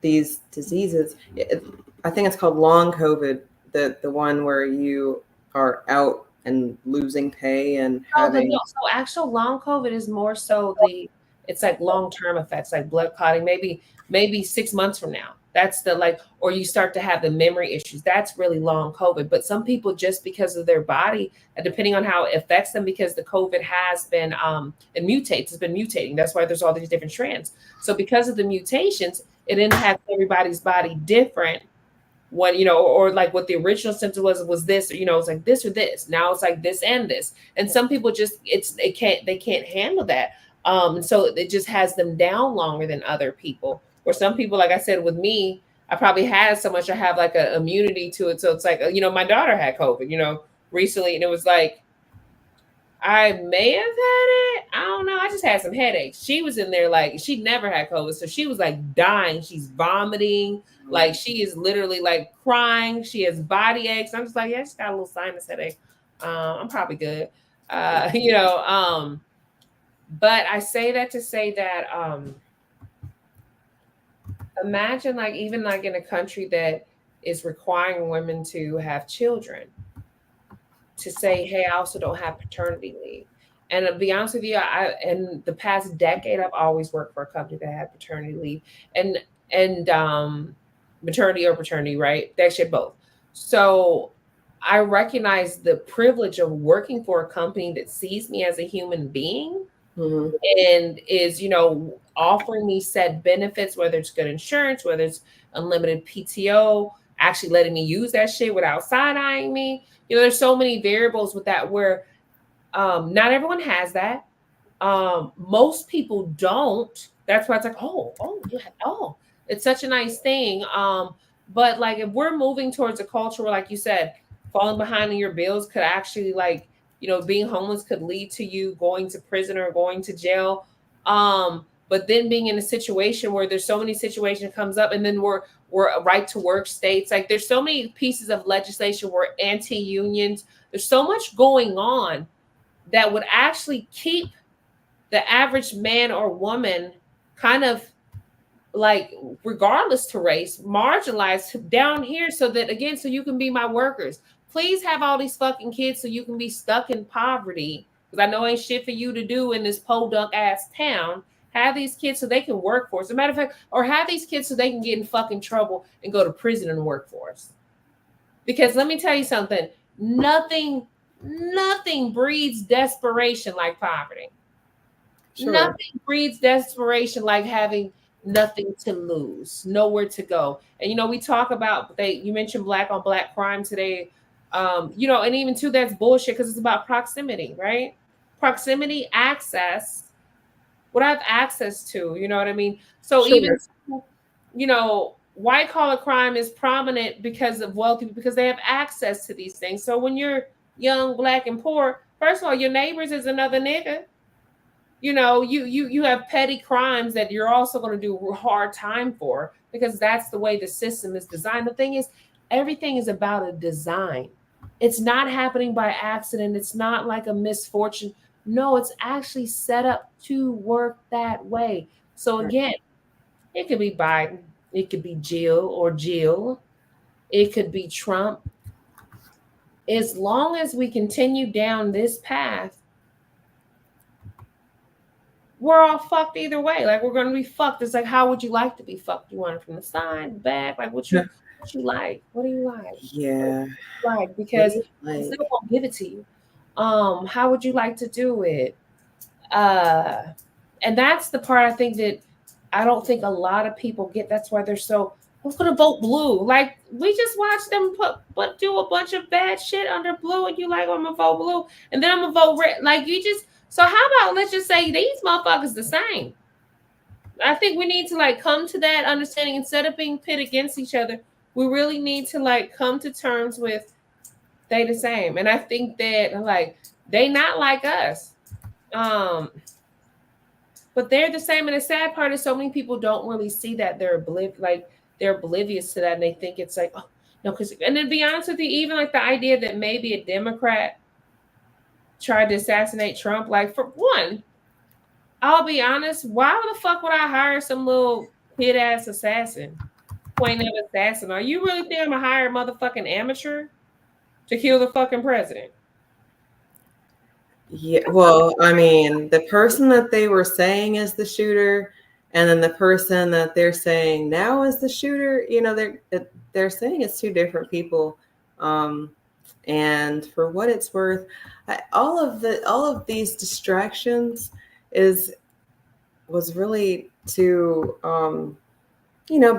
these diseases. I think it's called long COVID, the one where you are out and losing pay and having. So actual long COVID is more so it's like long-term effects, like blood clotting, maybe 6 months from now. That's the like, or you start to have the memory issues. That's really long COVID. But some people, just because of their body, depending on how it affects them, because the COVID has been it mutates, it's been mutating. That's why there's all these different strands. So because of the mutations, it impacts everybody's body different. What, or like what the original symptom was this, it's like this or this. Now it's like this and this. And some people just they can't handle that. And so it just has them down longer than other people. Or some people, like I said, with me, I probably had so much, I have like an immunity to it. So it's like, my daughter had COVID, recently, and it was like, I may have had it. I don't know. I just had some headaches. She was in there like she never had COVID. So she was like dying. She's vomiting. Like she is literally like crying. She has body aches. I'm just like, yeah, she's got a little sinus headache. I'm probably good. But I say that to say that imagine like even like in a country that is requiring women to have children, to say, hey, I also don't have paternity leave. And to be honest with you, in the past decade, I've always worked for a company that had paternity leave and maternity or paternity, right? They actually had both. So I recognize the privilege of working for a company that sees me as a human being. Mm-hmm. And is, offering me said benefits, whether it's good insurance, whether it's unlimited PTO, actually letting me use that shit without side-eyeing me. There's so many variables with that where not everyone has that. Most people don't. That's why it's like, oh, it's such a nice thing. But like if we're moving towards a culture where, like you said, falling behind on your bills could actually like, being homeless could lead to you going to prison or going to jail. But then being in a situation where there's so many situations comes up, and then we're right to work states. Like there's so many pieces of legislation where anti-unions, there's so much going on that would actually keep the average man or woman kind of like, regardless to race, marginalized down here so that, again, so you can be my workers. Please have all these fucking kids so you can be stuck in poverty. Because I know ain't shit for you to do in this podunk ass town. Have these kids so they can work for us. As a matter of fact, or have these kids so they can get in fucking trouble and go to prison and work for us. Because let me tell you something, nothing breeds desperation like poverty. Sure. Nothing breeds desperation like having nothing to lose, nowhere to go. And we talk about you mentioned black on black crime today. And even too, that's bullshit because it's about proximity, right? Proximity, access, what I have access to, you know what I mean? So sure. Even, white collar crime is prominent because of wealthy, because they have access to these things. So when you're young, black, and poor, first of all, your neighbors is another nigga. You have petty crimes that you're also going to do a hard time for, because that's the way the system is designed. The thing is, everything is about a design. It's not happening by accident. It's not like a misfortune. No, it's actually set up to work that way. So again, it could be Biden. It could be Jill. It could be Trump. As long as we continue down this path, we're all fucked either way. Like, we're going to be fucked. It's like, how would you like to be fucked? You want it from the side, the back? Like, what you like? What do you like? Yeah. Like, because they still won't give it to you. How would you like to do it? And that's the part I think that I don't think a lot of people get. That's why they're so, who's going to vote blue? Like, we just watched them do a bunch of bad shit under blue, and you like, I'm going to vote blue, and then I'm going to vote red. Like, so how about, let's just say these motherfuckers the same. I think we need to like come to that understanding. Instead of being pit against each other, we really need to like come to terms with they the same. And I think that like They not like us. But they're the same. And the sad part is so many people don't really see that. They're oblivious to that, and they think it's like, oh no, because and to be honest with you, even like the idea that maybe a Democrat tried to assassinate Trump, like for one, I'll be honest, why the fuck would I hire some little kid ass assassin? Point of assassin. Are you really think I'm gonna hire a motherfucking amateur to kill the fucking president? Yeah, well, I mean, the person that they were saying is the shooter, and then the person that they're saying now is the shooter, they're saying it's two different people. And for what it's worth, all of these distractions was really to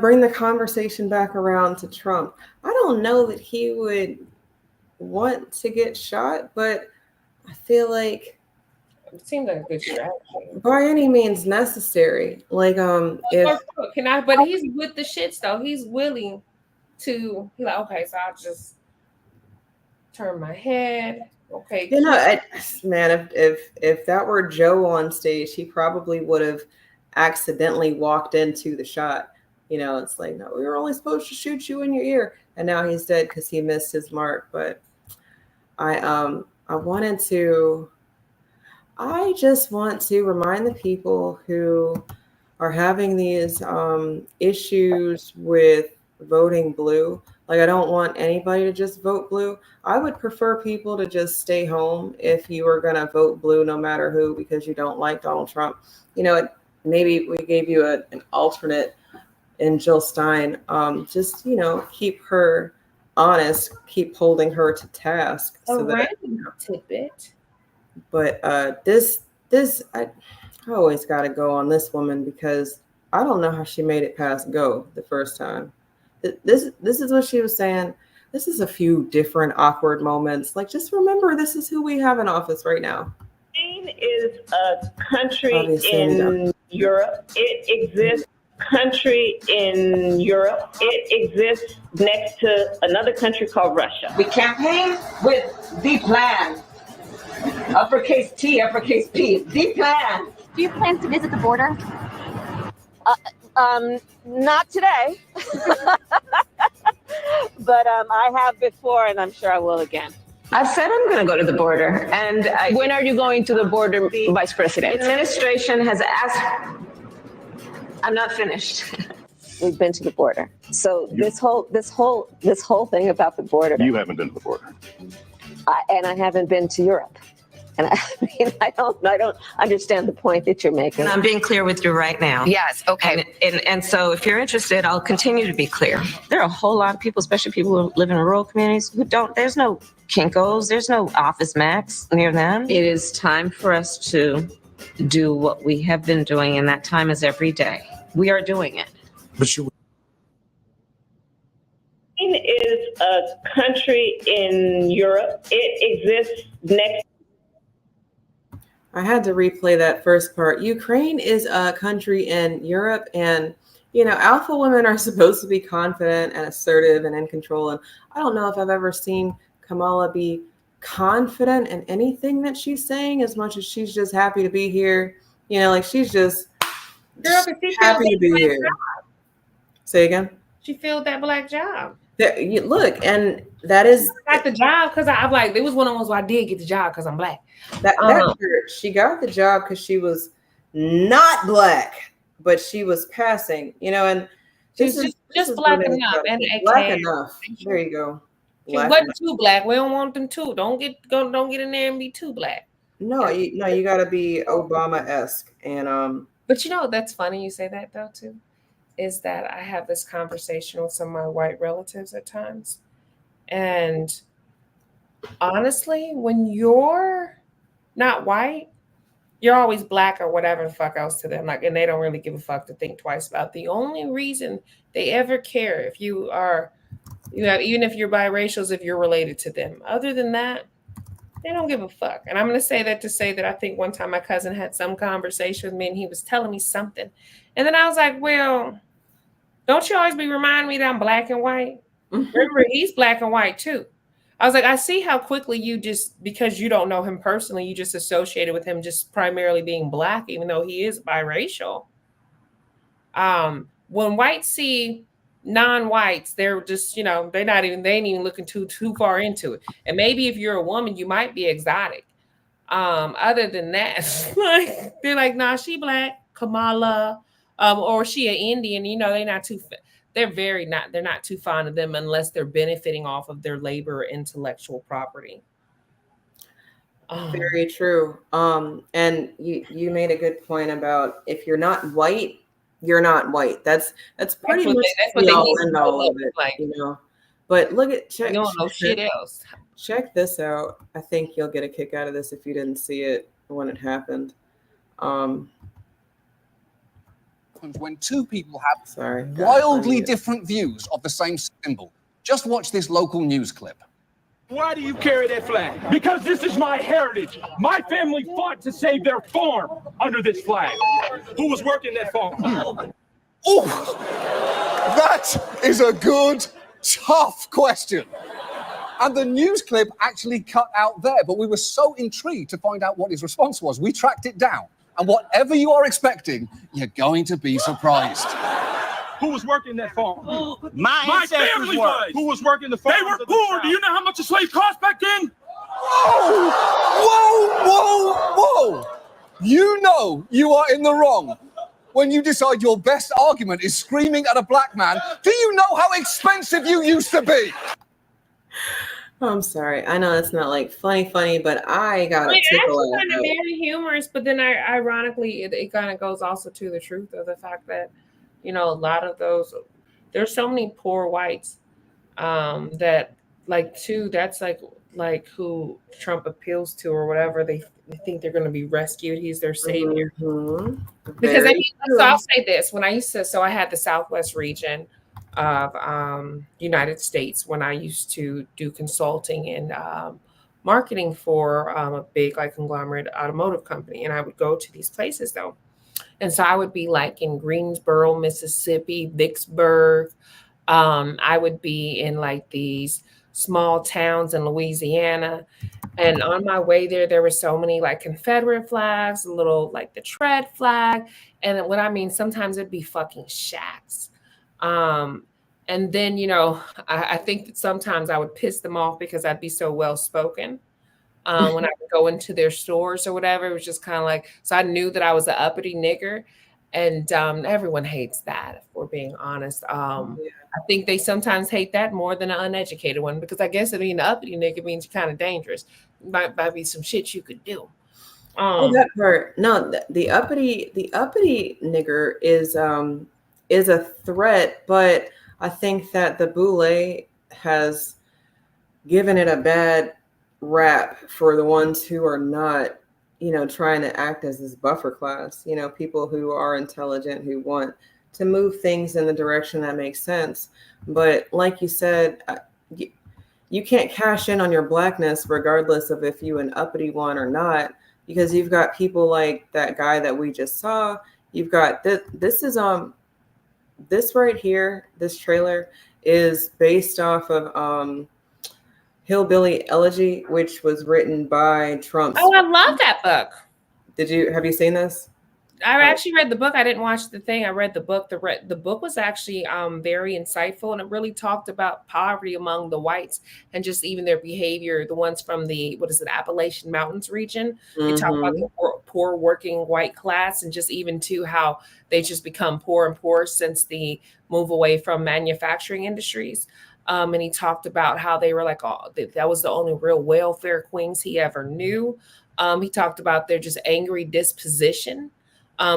bring the conversation back around to Trump. I don't know that he would want to get shot, but I feel like it seems like a good strategy. By any means necessary. Like if but he's with the shits though. He's willing to okay, so I'll just turn my head. Okay. Man, if that were Joe on stage, he probably would have accidentally walked into the shot. It's like, no, we were only supposed to shoot you in your ear. And now he's dead because he missed his mark. But I just want to remind the people who are having these issues with voting blue. Like, I don't want anybody to just vote blue. I would prefer people to just stay home if you are going to vote blue, no matter who, because you don't like Donald Trump. Maybe we gave you an alternate in Jill Stein. Just, keep her honest, keep holding her to task. Tidbit. But I always got to go on this woman because I don't know how she made it past go the first time. This is what she was saying. This is a few different awkward moments. Like, just remember, this is who we have in office right now. Spain is a country in Europe. It exists. Country in Europe. It exists next to another country called Russia. We campaign with the plan. Uppercase T, uppercase P. The plan. Do you plan to visit the border? Not today. But I have before, and I'm sure I will again. I've said I'm going to go to the border. And When are you going to the border, Vice President? The administration has asked. I'm not finished. We've been to the border. So this whole thing about the border. You haven't been to the border. And I haven't been to Europe. And I don't understand the point that you're making. And I'm being clear with you right now. Yes, okay. And so if you're interested, I'll continue to be clear. There are a whole lot of people, especially people who live in rural communities, there's no Kinko's, there's no Office Max near them. It is time for us to do what we have been doing, and that time is every day. We are doing it. But you Spain is a country in Europe. It exists next. I had to replay that first part. Ukraine is a country in Europe, and alpha women are supposed to be confident and assertive and in control. And I don't know if I've ever seen Kamala be confident in anything that she's saying, as much as she's just happy to be here. She's just happy to be here. Say again. She filled that black job. Look, and that is I got the job because I'm like, it was one of those where I did get the job because I'm black. She got the job because she was not black, but she was passing, and she's just black enough. And black enough. There you go. She wasn't too black. We don't want them too. Don't get in there and be too black. No, you got to be Obama-esque. And but that's funny you say that though too, is that I have this conversation with some of my white relatives at times, and honestly, when you're not white, you're always black or whatever the fuck else to them. Like, and they don't really give a fuck to think twice about. The only reason they ever care if you have, even if you're biracial, is if you're related to them. Other than that, they don't give a fuck. And I'm going to say that to say that I think one time my cousin had some conversation with me and he was telling me something. And then I was like, well, don't you always be reminding me that I'm black and white? Remember, he's black and white too. I was like, I see how quickly you just, because you don't know him personally, you just associated with him just primarily being black, even though he is biracial. When whites see non-whites, they're just, they ain't even looking too far into it. And maybe if you're a woman, you might be exotic. Other than that, like they're like, nah, she black, Kamala, or she an Indian, they're not too fond of them unless they're benefiting off of their labor or intellectual property. Very true. And you made a good point about if you're not white, you're not white. That's pretty much the all and all of it, like, But look at you don't know shit else. Check this out. I think you'll get a kick out of this if you didn't see it when it happened. When two people have wildly different views of the same symbol. Just watch this local news clip. Why do you carry that flag? Because this is my heritage. My family fought to save their farm under this flag. Who was working that farm? Oh, that is a good, tough question. And the news clip actually cut out there, but we were so intrigued to find out what his response was. We tracked it down. And whatever you are expecting, you're going to be surprised. Who was working that farm? My family was. Who was working the farm? They were poor. Do you know how much a slave cost back then? Whoa! Whoa! Whoa! Whoa! You know you are in the wrong when you decide your best argument is screaming at a black man. Do you know how expensive you used to be? I'm sorry. I know it's not like funny, but I got a tickle actually kind of very humorous, but then ironically, it kind of goes also to the truth of the fact that, a lot of there's so many poor whites that that's like who Trump appeals to or whatever. They think they're going to be rescued. He's their savior. Mm-hmm. Because so I'll say this: when I had the Southwest region of United States when I used to do consulting and marketing for a big conglomerate automotive company, and I would go to these places though. And so I would be like in Greensboro, Mississippi, Vicksburg. I would be in like these small towns in Louisiana. And on my way there were so many like Confederate flags, a little like the Tread flag. And what I mean, sometimes it'd be fucking shacks. And then, I think that sometimes I would piss them off because I'd be so well spoken. When I would go into their stores or whatever, it was just kind of like, so I knew that I was an uppity nigger, and everyone hates that, if we're being honest. I think they sometimes hate that more than an uneducated one, because I guess being an uppity nigger means you're kind of dangerous. Might be some shit you could do. That part. No, the uppity nigger is a threat, but I think that the boule has given it a bad rap for the ones who are not, trying to act as this buffer class, people who are intelligent, who want to move things in the direction that makes sense. But like you said, you can't cash in on your blackness regardless of if you an uppity one or not, because you've got people like that guy that we just saw. You've got this right here, this trailer is based off of Hillbilly Elegy, which was written by Trump's. Oh, I love that book. Have you seen this? I actually read the book. I didn't watch the thing. I read the book. The book was actually very insightful, and it really talked about poverty among the whites and just even their behavior. The ones from the Appalachian Mountains region. They talk about the poor working white class, and just even too how they just become poor and poorer since the move away from manufacturing industries. And he talked about how they were like, that was the only real welfare queens he ever knew. He talked about their just angry disposition.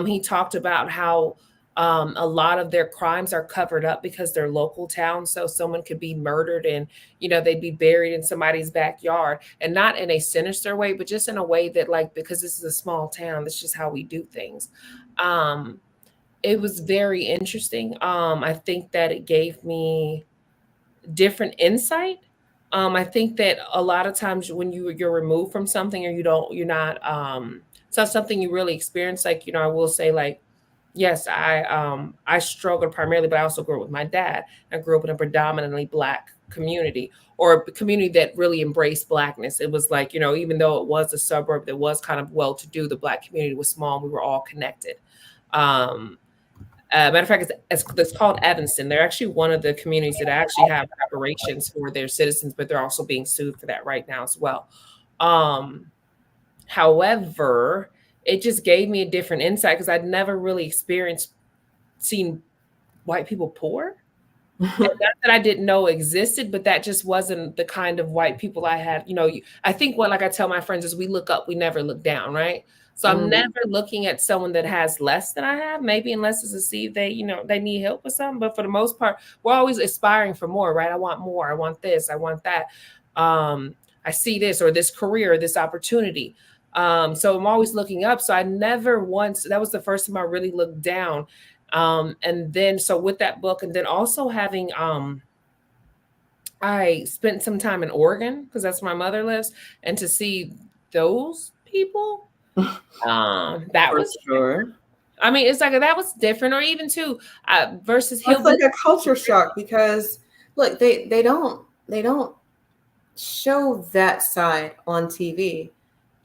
He talked about how a lot of their crimes are covered up because they're local towns. So someone could be murdered and, they'd be buried in somebody's backyard, and not in a sinister way, but just in a way that because this is a small town, that's just how we do things. It was very interesting. I think that it gave me different insight. I think that a lot of times when you're removed from something, or you're not it's not something you really experience. I will say yes, I struggled primarily, but I also grew up with my dad. I grew up in a predominantly Black community, or a community that really embraced Blackness. It was like, even though it was a suburb that was kind of well-to-do, the Black community was small and we were all connected. Matter of fact, it's called Evanston. They're actually one of the communities that actually have reparations for their citizens, but they're also being sued for that right now as well. However, it just gave me a different insight because I'd never really seen white people poor. Not that I didn't know existed, but that just wasn't the kind of white people I had. I think like I tell my friends is we look up, we never look down, right? So I'm never looking at someone that has less than I have, maybe unless it's to see if they need help with something. But for the most part, we're always aspiring for more, right? I want more. I want this. I want that. I see this or this career, or this opportunity. So I'm always looking up. So I never once, that was the first time I really looked down. And then, so with that book, and then also having, I spent some time in Oregon because that's where my mother lives, and to see those people, that was sure. I mean, it's like that was different, or even too versus It's like a culture shock because look, they don't show that side on TV,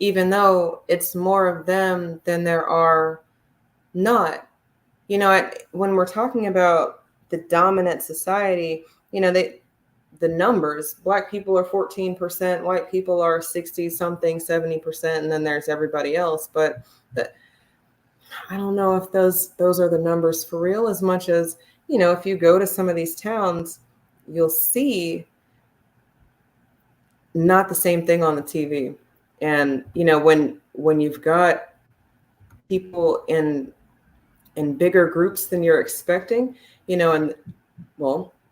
even though it's more of them than there are not. When we're talking about the dominant society, the numbers, Black people are 14%, white people are 60 something, 70%, and then there's everybody else. But I don't know if those are the numbers for real, as much as, if you go to some of these towns, you'll see not the same thing on the TV. And, when you've got people in bigger groups than you're expecting, and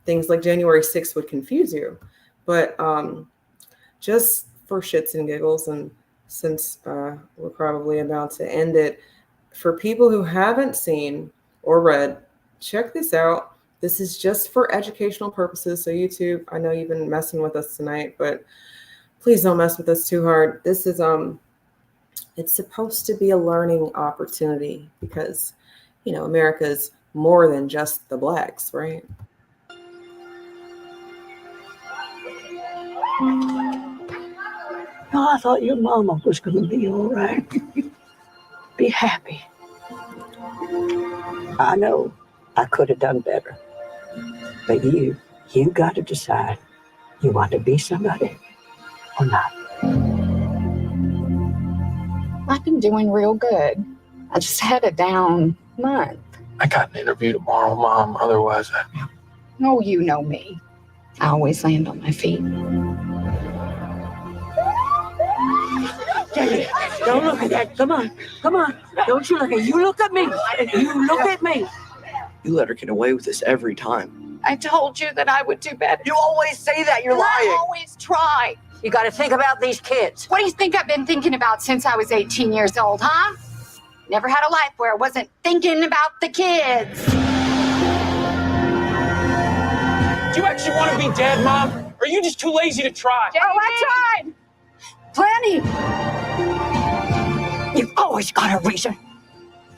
things like January 6th would confuse you. But just for shits and giggles, and since we're probably about to end it, for people who haven't seen or read, check this out. This is just for educational purposes. So YouTube, I know you've been messing with us tonight, but please don't mess with us too hard. This is it's supposed to be a learning opportunity because, America is more than just the Blacks, right? No, I thought your mama was going to be all right. Be happy. I know I could have done better. But you got to decide you want to be somebody or not. I've been doing real good. I just had a down month. I got an interview tomorrow, Mom. Otherwise, Oh, you know me. I always land on my feet. Daddy, don't look at that. Come on. Don't you look at you. Look at me. You look at me. you let her get away with this every time. I told you that I would do better. You always say that. You're lying. I always try. You got to think about these kids. What do you think I've been thinking about since I was 18 years old, huh? Never had a life where I wasn't thinking about the kids. Do you actually want to be dead, Mom? Or are you just too lazy to try? Oh, I tried. Plenty. You've always got a reason.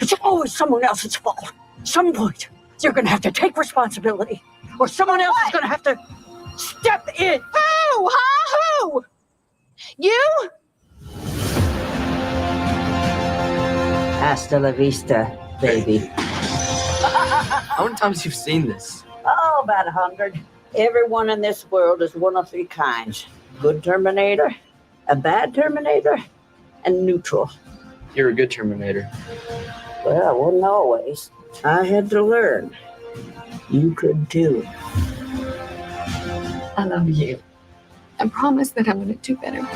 It's always someone else's fault. Some point, you're going to have to take responsibility, or someone else is going to have to step in. Who? Huh? Who? You? Hasta la vista, baby. How many times have you seen this? Oh, about 100. Everyone in this world is one of three kinds. Good Terminator, a bad Terminator, and neutral. You're a good Terminator. Well, I wasn't always. I had to learn. You could too. I love you. I promise that I'm going to do better.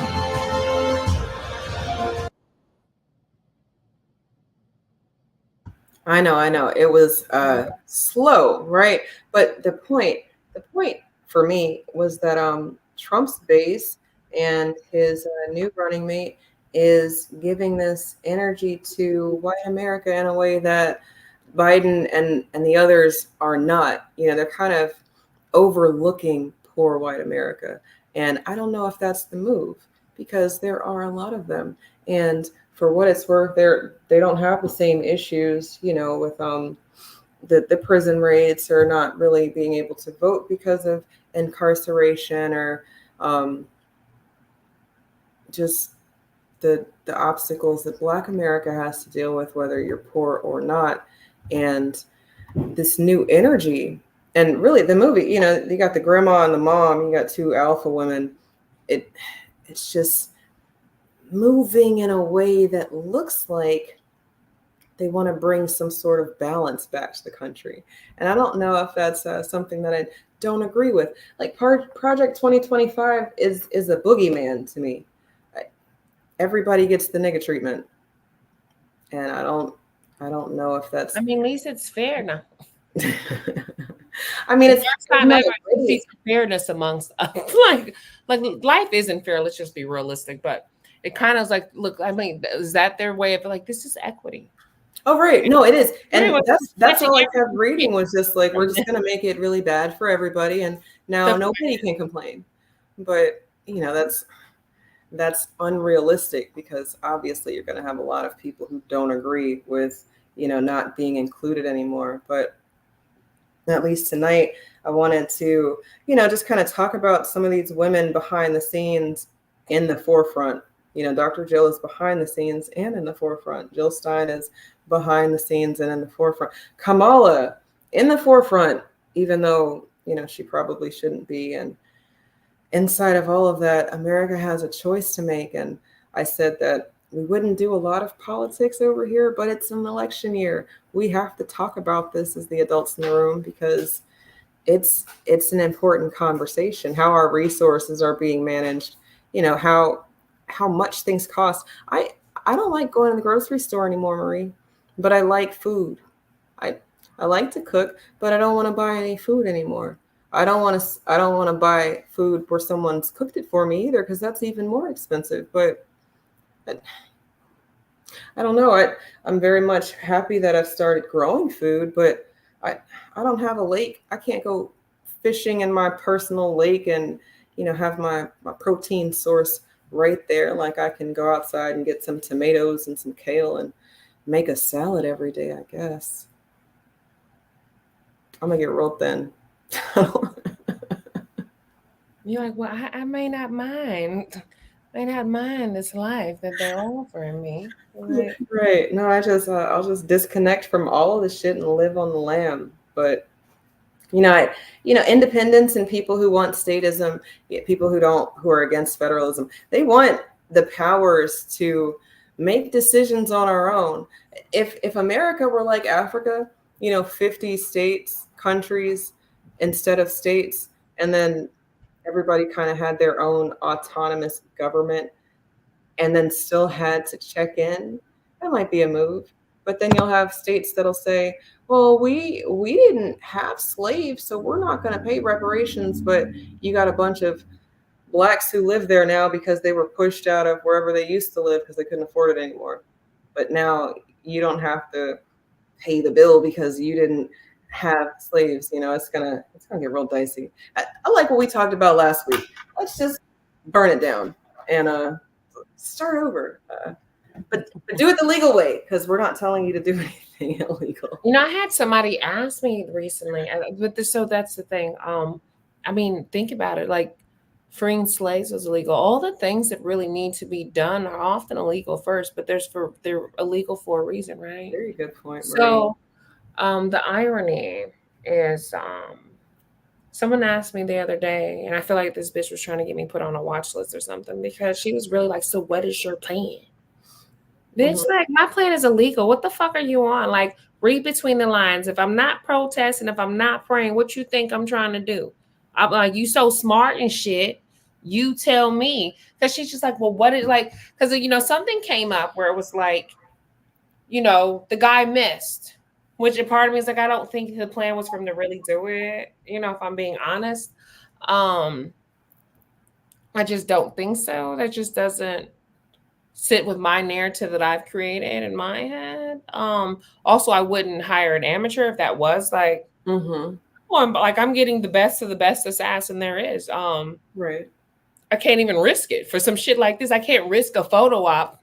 I know. It was slow, right? But the point for me was that Trump's base and his new running mate is giving this energy to white America in a way that Biden and the others are not. You know, they're kind of overlooking poor white America. And I don't know if that's the move, because there are a lot of them. And for what it's worth, they don't have the same issues, you know, with the prison rates, or not really being able to vote because of incarceration, or just the obstacles that Black America has to deal with, whether you're poor or not, and this new energy. And really, the movie, you know, you got the grandma and the mom, you got two alpha women. It's just moving in a way that looks like they want to bring some sort of balance back to the country. And I don't know if that's something that I don't agree with. Like Project 2025 is a boogeyman to me. Everybody gets the nigga treatment, and I don't know if that's. I mean, at least it's fair now. I mean, it's time ever to see fairness amongst like life isn't fair. Let's just be realistic, but it kind of is like, look, I mean, is that their way of like, this is equity? Oh, right. No, it is. And that's all I kept reading was just like, we're just going to make it really bad for everybody. And now nobody can complain. But, you know, that's unrealistic, because obviously you're going to have a lot of people who don't agree with, you know, not being included anymore. But at least tonight, I wanted to, you know, just kind of talk about some of these women behind the scenes in the forefront. You know, Dr. Jill is behind the scenes and in the forefront. Jill Stein is behind the scenes and in the forefront. Kamala in the forefront, even though, you know, she probably shouldn't be. And inside of all of that, America has a choice to make. And I said that we wouldn't do a lot of politics over here, but it's an election year. We have to talk about this as the adults in the room, because it's an important conversation, how our resources are being managed, you know, how much things cost. I don't like going to the grocery store anymore, Marie, but I like food. I like to cook, but I don't want to buy any food anymore. I don't want to buy food where someone's cooked it for me either, because that's even more expensive. But I don't know. I'm very much happy that I've started growing food, but I don't have a lake. I can't go fishing in my personal lake and, you know, have my protein source right there. Like I can go outside and get some tomatoes and some kale and make a salad every day, I guess. I'm gonna get real thin. You're like, well, I may not mind. I may not mind this life that they're offering me. Like, right. No, I'll just disconnect from all of the shit and live on the lam. But you know, independents and people who want statism, people who are against federalism, they want the powers to make decisions on our own. If America were like Africa, you know, 50 states, countries instead of states, and then everybody kind of had their own autonomous government and then still had to check in, that might be a move. But then you'll have states that'll say, well, we didn't have slaves, so we're not going to pay reparations, but you got a bunch of Blacks who live there now because they were pushed out of wherever they used to live because they couldn't afford it anymore. But now you don't have to pay the bill because you didn't have slaves. You know, it's gonna get real dicey. I like what we talked about last week. Let's just burn it down and start over. But do it the legal way, because we're not telling you to do anything illegal. you know, I had somebody ask me recently, so that's the thing. I mean, think about it. Like, freeing slaves was illegal. All the things that really need to be done are often illegal first, but they're illegal for a reason, right? Very good point, Marie. So, the irony is, someone asked me the other day, and I feel like this bitch was trying to get me put on a watch list or something, because she was really like, so what is your plan? Bitch, like, my plan is illegal. What the fuck are you on? Like, read between the lines. If I'm not protesting, if I'm not praying, what you think I'm trying to do? I'm like, you so smart and shit. You tell me. Because she's just like, well, what is, like, because, you know, something came up where it was like, you know, the guy missed. Which a part of me is like, I don't think the plan was for him to really do it. You know, if I'm being honest, I just don't think so. That just doesn't sit with my narrative that I've created in my head. Also, I wouldn't hire an amateur if that was like, well, I'm getting the best of the best assassin there is. Right. I can't even risk it for some shit like this. I can't risk a photo op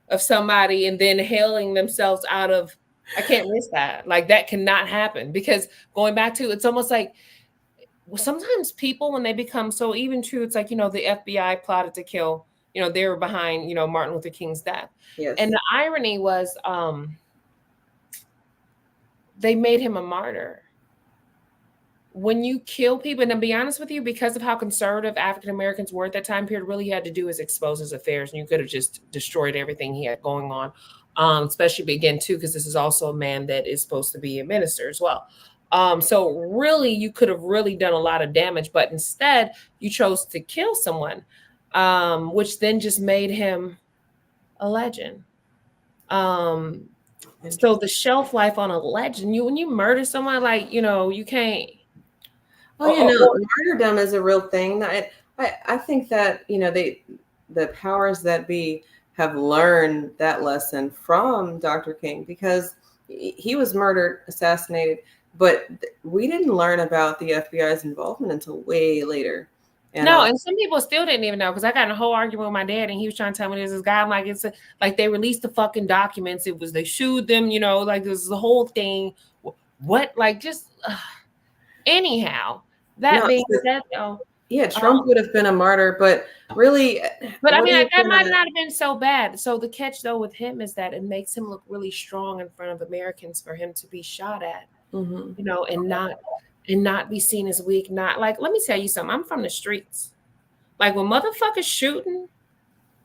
of somebody and then hailing themselves out of I can't miss that. Like that cannot happen because going back to it's almost like sometimes people when they become so even true, it's like, the FBI plotted to kill, they were behind, Martin Luther King's death. Yes. And the irony was they made him a martyr. When you kill people, and to be honest with you, because of how conservative African Americans were at that time period, really had to do is expose his affairs, and you could have just destroyed everything he had going on. Especially again too, because this is also a man that is supposed to be a minister as well. So really, you could have really done a lot of damage, but instead you chose to kill someone, which then just made him a legend. So the shelf life on a legend, when you murder someone, like, you can't. Martyrdom is a real thing. I think that, the powers that be have learned that lesson from Dr. King because he was murdered, assassinated, but we didn't learn about the FBI's involvement until way later. And some people still didn't even know because I got in a whole argument with my dad and he was trying to tell me there's this guy. I'm like, like they released the fucking documents. They sued them, like this is the whole thing. What? Like just anyhow. That being said, though. Yeah, Trump would have been a martyr, but really. But I mean, that might not have been so bad. So the catch, though, with him is that it makes him look really strong in front of Americans for him to be shot at, and not be seen as weak. Not like, let me tell you something. I'm from the streets. Like when motherfuckers shooting,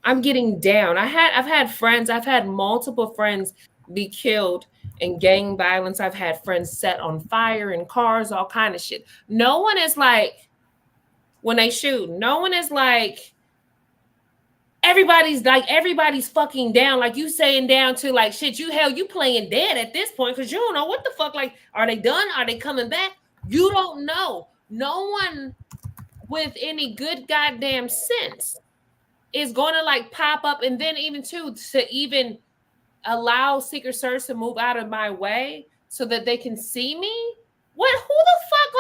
I'm getting down. I've had multiple friends be killed in gang violence. I've had friends set on fire in cars, all kind of shit. No one is like. When they shoot, no one is like, everybody's fucking down. Like you saying down to like, shit, you playing dead at this point because you don't know what the fuck, like, are they done? Are they coming back? You don't know. No one with any good goddamn sense is going to like pop up. And then even to even allow Secret Service to move out of my way so that they can see me. Who the fuck,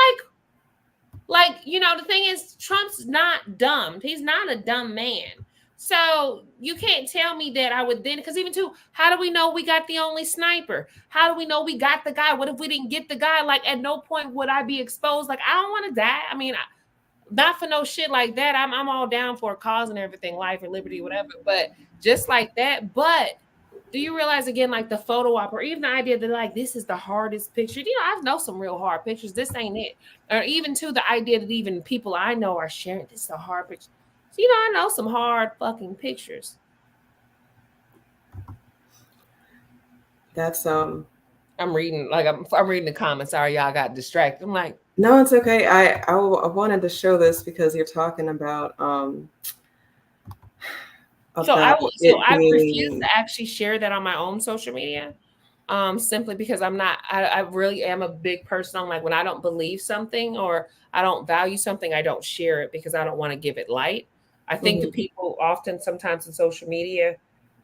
like, the thing is, Trump's not dumb. He's not a dumb man. So you can't tell me that I would then, because even too, how do we know we got the only sniper? How do we know we got the guy? What if we didn't get the guy? Like, at no point would I be exposed. Like, I don't want to die. I mean, not for no shit like that. I'm all down for a cause and everything, life and liberty, whatever. But just like that. But do you realize, again, like the photo op or even the idea that like this is the hardest picture? I know some real hard pictures. This ain't it. Or even to the idea that even people I know are sharing this is a hard picture. So, I know some hard fucking pictures. That's I'm reading I'm reading the comments. Sorry, y'all got distracted. I'm like, no, it's okay. I wanted to show this because you're talking about So I refuse to actually share that on my own social media, simply because I really am a big person on like when I don't believe something or I don't value something, I don't share it because I don't want to give it light. I think the people often sometimes in social media,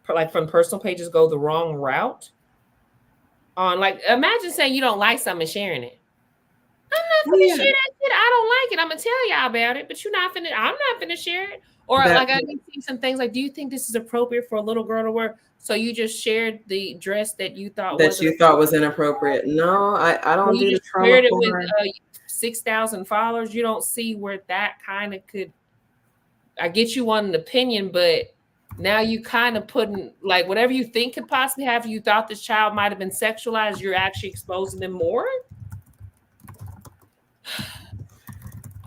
like from personal pages, go the wrong route. On like, imagine saying you don't like something and sharing it. I'm not finna share that shit. I don't like it. I'm gonna tell y'all about it, but I'm not finna share it. Or like I can see some things like, do you think this is appropriate for a little girl to wear? So you just shared the dress that you thought was inappropriate. No, I don't do the trauma shared it with 6,000 followers. You don't see where that kind of could. I get you want an opinion, but now you kind of putting like whatever you think could possibly happen. You thought this child might have been sexualized. You're actually exposing them more.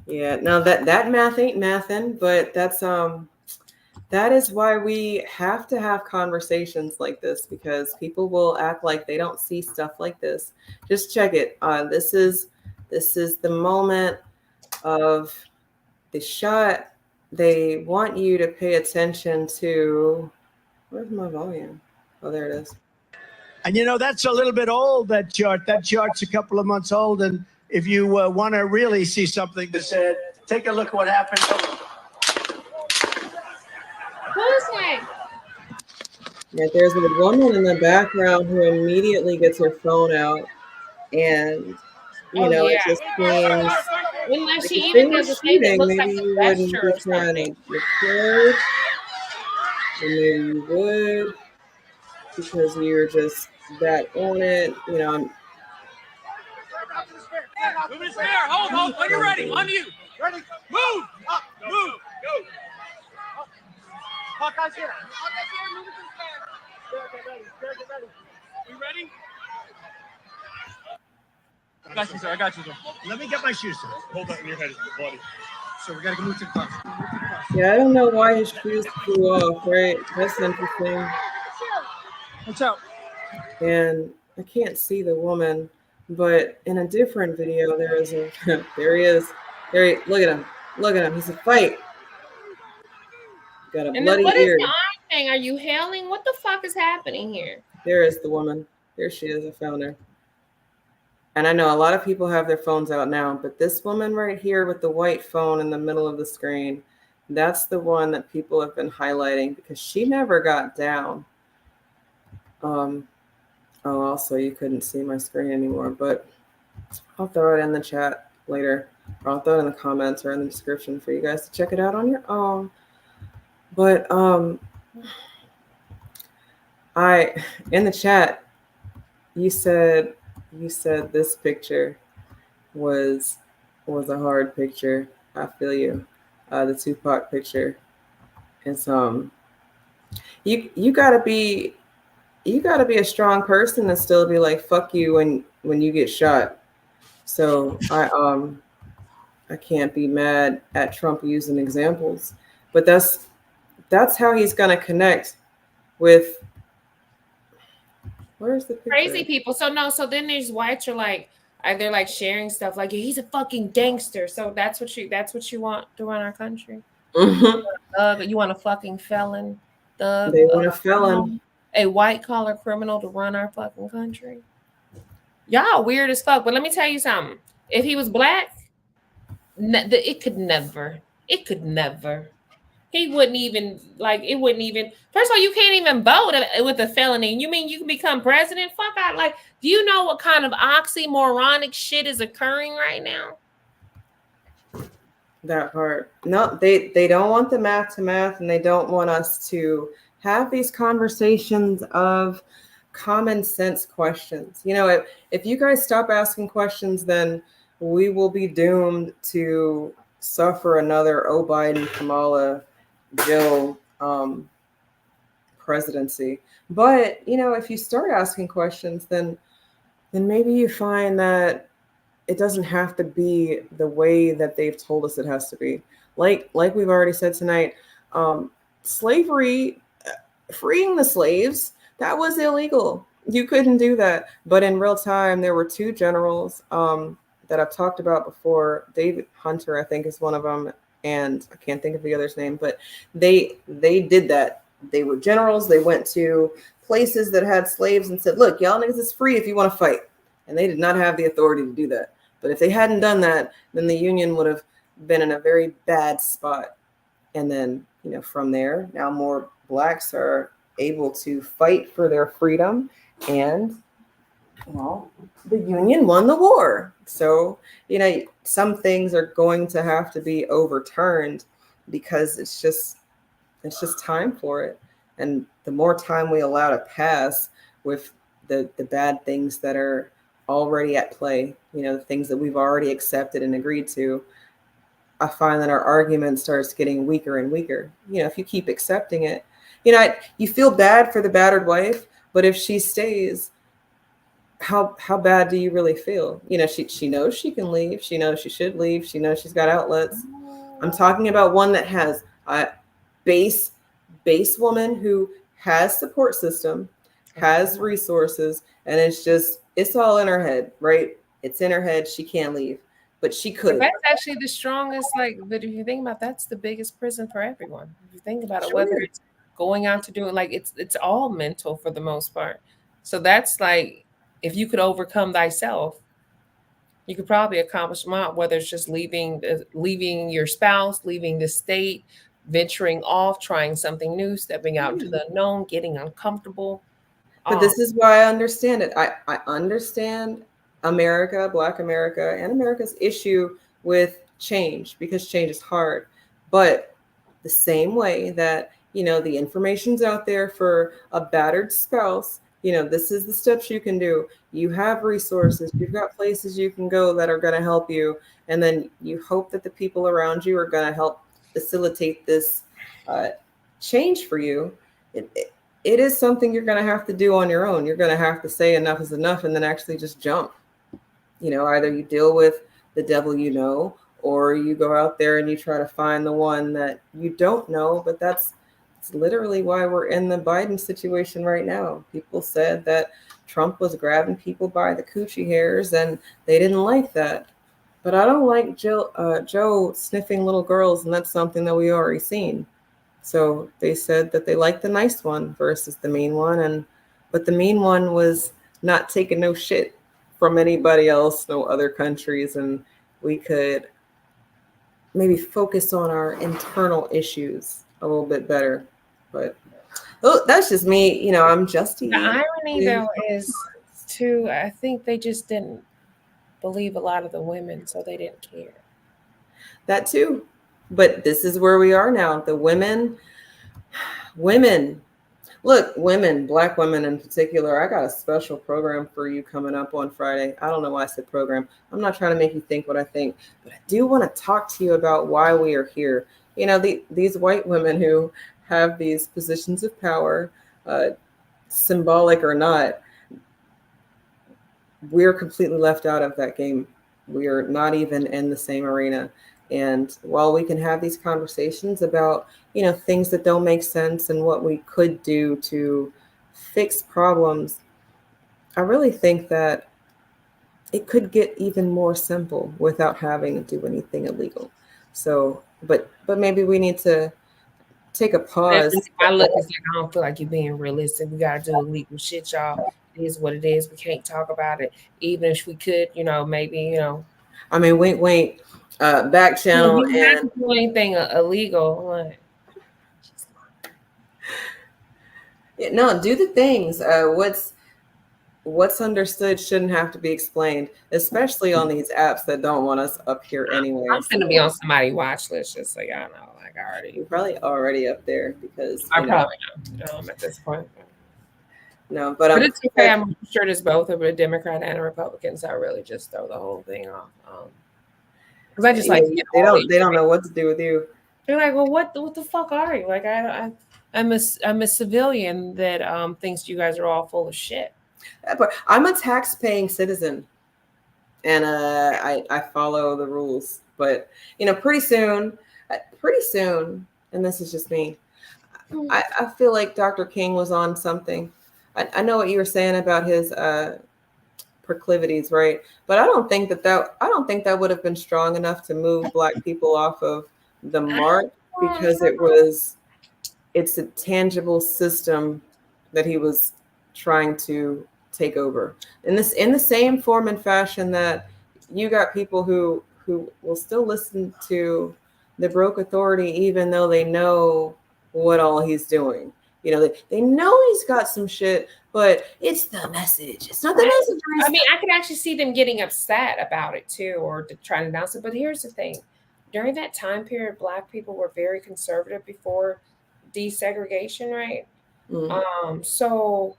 Yeah, no, that math ain't mathin', but that is why we have to have conversations like this because people will act like they don't see stuff like this. Just check it. This is the moment of the shot. They want you to pay attention to. Where's my volume? Oh, there it is. And that's a little bit old. That chart. That chart's a couple of months old, and if you want to really see something that said, take a look at what happened. Who's that? Yeah, there's a woman in the background who immediately gets her phone out, and it just seems. When she even does a thing that looks like a gesture or something. Or maybe you would, because you're just that on it. You know, I'm Move his hair. Hold. When you're ready, on you. Ready? Move. Up. Move. Go. Hawkeye's here. Move it to the stand. Get ready. You ready? I got you, sir. Let me get my shoes, sir. Hold that in your head, buddy. So we got to move to the class. yeah, I don't know why his shoes flew off. Right, that's interesting. What's up? And I can't see the woman, but in a different video, there is a there he is. Look at him. Look at him. He's a fight. Got a And bloody then what is ear. the arm thing? Are you hailing? What the fuck is happening here? There is the woman. There she is. I found her. And I know a lot of people have their phones out now, but this woman right here with the white phone in the middle of the screen, that's the one that people have been highlighting because she never got down. Oh, also you couldn't see my screen anymore, but I'll throw it in the chat later. Or I'll throw it in the comments or in the description for you guys to check it out on your own. But in the chat, you said this picture was a hard picture. I feel you. The Tupac picture. It's you gotta be a strong person and still be like fuck you when you get shot. So I can't be mad at Trump using examples, but that's how he's gonna connect with. Where's the picture? Crazy people. So then these whites are like, they're like sharing stuff like he's a fucking gangster. So that's what you want to run our country. Mm-hmm. You want a fucking felon? Thug? They want a felon. A white collar criminal to run our fucking country. Y'all weird as fuck. But let me tell you something. If he was black, it could never. He wouldn't even it wouldn't even. First of all, you can't even vote with a felony. You mean you can become president? Fuck out! Do you know what kind of oxymoronic shit is occurring right now? That part. No, they don't want the math to math, and they don't want us to have these conversations of common sense questions. You know, if you guys stop asking questions, then we will be doomed to suffer another Biden, Kamala, Joe presidency. But you know, if you start asking questions, then maybe you find that it doesn't have to be the way that they've told us it has to be. Like we've already said tonight, slavery, freeing the slaves, that was illegal. You couldn't do that. But in real time, there were two generals that I've talked about before. David Hunter, I think, is one of them, and I can't think of the other's name, but they did that. They were generals. They went to places that had slaves and said, look, y'all niggas is free if you want to fight. And they did not have the authority to do that. But if they hadn't done that, then the Union would have been in a very bad spot. And then, you know, from there, now more blacks are able to fight for their freedom, and well, the Union won the war. So, you know, some things are going to have to be overturned because it's just time for it. And the more time we allow to pass with the bad things that are already at play, you know, the things that we've already accepted and agreed to, I find that our argument starts getting weaker and weaker. You know, if you keep accepting it, you know, you feel bad for the battered wife, but if she stays, how bad do you really feel? You know, she knows she can leave. She knows she should leave. She knows she's got outlets. I'm talking about one that has a base woman who has support system, has resources, and it's all in her head, right? It's in her head. She can't leave, but she could. That's actually the strongest, but if you think about that's the biggest prison for everyone. If you think about it, Sure. whether it's going out to do it, it's all mental for the most part. So that's if you could overcome thyself, you could probably accomplish a lot, whether it's just leaving your spouse, leaving the state, venturing off, trying something new, stepping out into the unknown, getting uncomfortable. But this is why I understand it. I understand America, Black America, and America's issue with change, because change is hard. But the same way that, you know, the information's out there for a battered spouse this is the steps you can do. You have resources, you've got places you can go that are going to help you. And then you hope that the people around you are going to help facilitate this change for you. It is something you're going to have to do on your own. You're going to have to say enough is enough and then actually just jump. Either you deal with the devil or you go out there and you try to find the one that you don't know. But it's literally why we're in the Biden situation right now. People said that Trump was grabbing people by the coochie hairs and they didn't like that. But I don't like Joe sniffing little girls, and that's something that we already seen. So they said that they liked the nice one versus the mean one, but the mean one was not taking no shit from anybody else, no other countries, and we could maybe focus on our internal issues a little bit better. But that's just me. I'm just the irony though is too, I think they just didn't believe a lot of the women, so they didn't care. That too. But this is where we are now. The women, look, women, Black women in particular, I got a special program for you coming up on Friday. I don't know why I said program. I'm not trying to make you think what I think, but I do want to talk to you about why we are here. These white women who have these positions of power, symbolic or not, we're completely left out of that game. We are not even in the same arena. And while we can have these conversations about, things that don't make sense and what we could do to fix problems, I really think that it could get even more simple without having to do anything illegal. So, but maybe we need to take a pause. I look, it's like, I don't feel like you're being realistic. We got to do illegal shit, y'all. It is what it is. We can't talk about it. Even if we could, maybe, I mean, wait. Back channel you and do anything illegal. What? Yeah, no, do the things. What's understood shouldn't have to be explained, especially on these apps that don't want us up here anyway. I'm gonna be on somebody's watch list, just so y'all know. Like you're probably already up there because I probably am at this point. No, but it's okay. I'm sure there's both a Democrat and a Republican, so I really just throw the whole thing off. Because I just they don't know what to do with you. They're like, well, what the fuck are you? Like I'm a civilian that thinks you guys are all full of shit. But I'm a tax-paying citizen, and I follow the rules. But pretty soon, and this is just me, I feel like Dr. King was on something. I know what you were saying about his proclivities, right? But I don't think that would have been strong enough to move Black people off of the mark, because it's a tangible system that he was trying to take over in the same form and fashion that you got people who will still listen to the broke authority even though they know what all he's doing. They know he's got some shit, but it's the message. It's not the message. I mean, I could actually see them getting upset about it too, or to try to announce it. But here's the thing. During that time period, Black people were very conservative before desegregation, right? Mm-hmm. So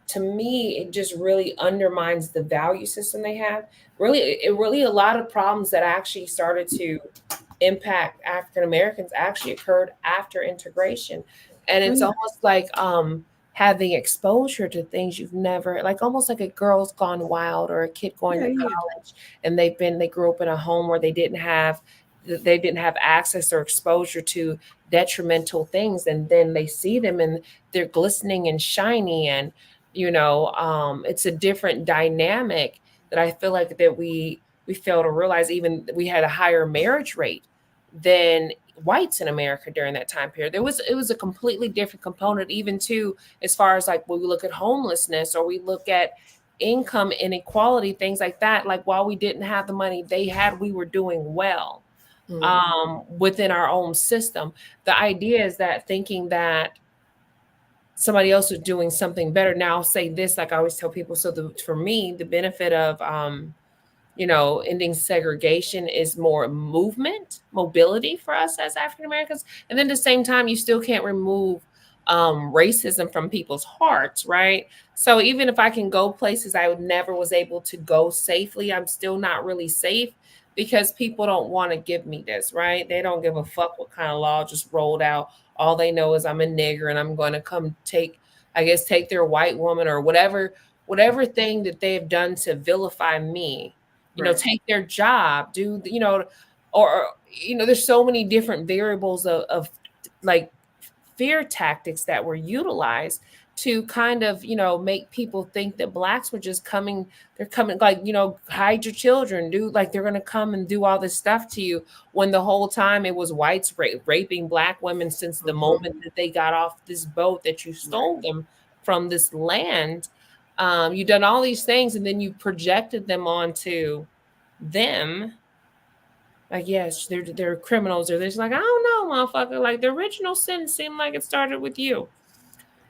to me, it just really undermines the value system they have. Really a lot of problems that actually started to impact African Americans actually occurred after integration. And it's almost like having exposure to things you've never, like almost like a girl's gone wild or a kid going to college, and they grew up in a home where they didn't have access or exposure to detrimental things, and then they see them and they're glistening and shiny, and it's a different dynamic that I feel like that we fail to realize. Even we had a higher marriage rate than whites in America during that time period. It was a completely different component, even too, as far as like when we look at homelessness or we look at income inequality, things like that. Like while we didn't have the money they had, we were doing well within our own system. The idea is that thinking that somebody else is doing something better. Now I'll say this, like I always tell people, for me, the benefit of ending segregation is more mobility for us as African Americans. And then at the same time, you still can't remove racism from people's hearts, right? So even if I can go places I never was able to go safely, I'm still not really safe because people don't want to give me this, right? They don't give a fuck what kind of law just rolled out. All they know is I'm a nigger and I'm going to come take their white woman or whatever thing that they have done to vilify me, take their job, or there's so many different variables of like fear tactics that were utilized to kind of, make people think that blacks were just coming, they're coming like, hide your children, they're going to come and do all this stuff to you, when the whole time it was whites raping black women since the moment that they got off this boat that you stole them from this land. You've done all these things and then you projected them onto them. Like, yes, they're criminals, or they're just like, I don't know, motherfucker. Like, the original sin seemed like it started with you.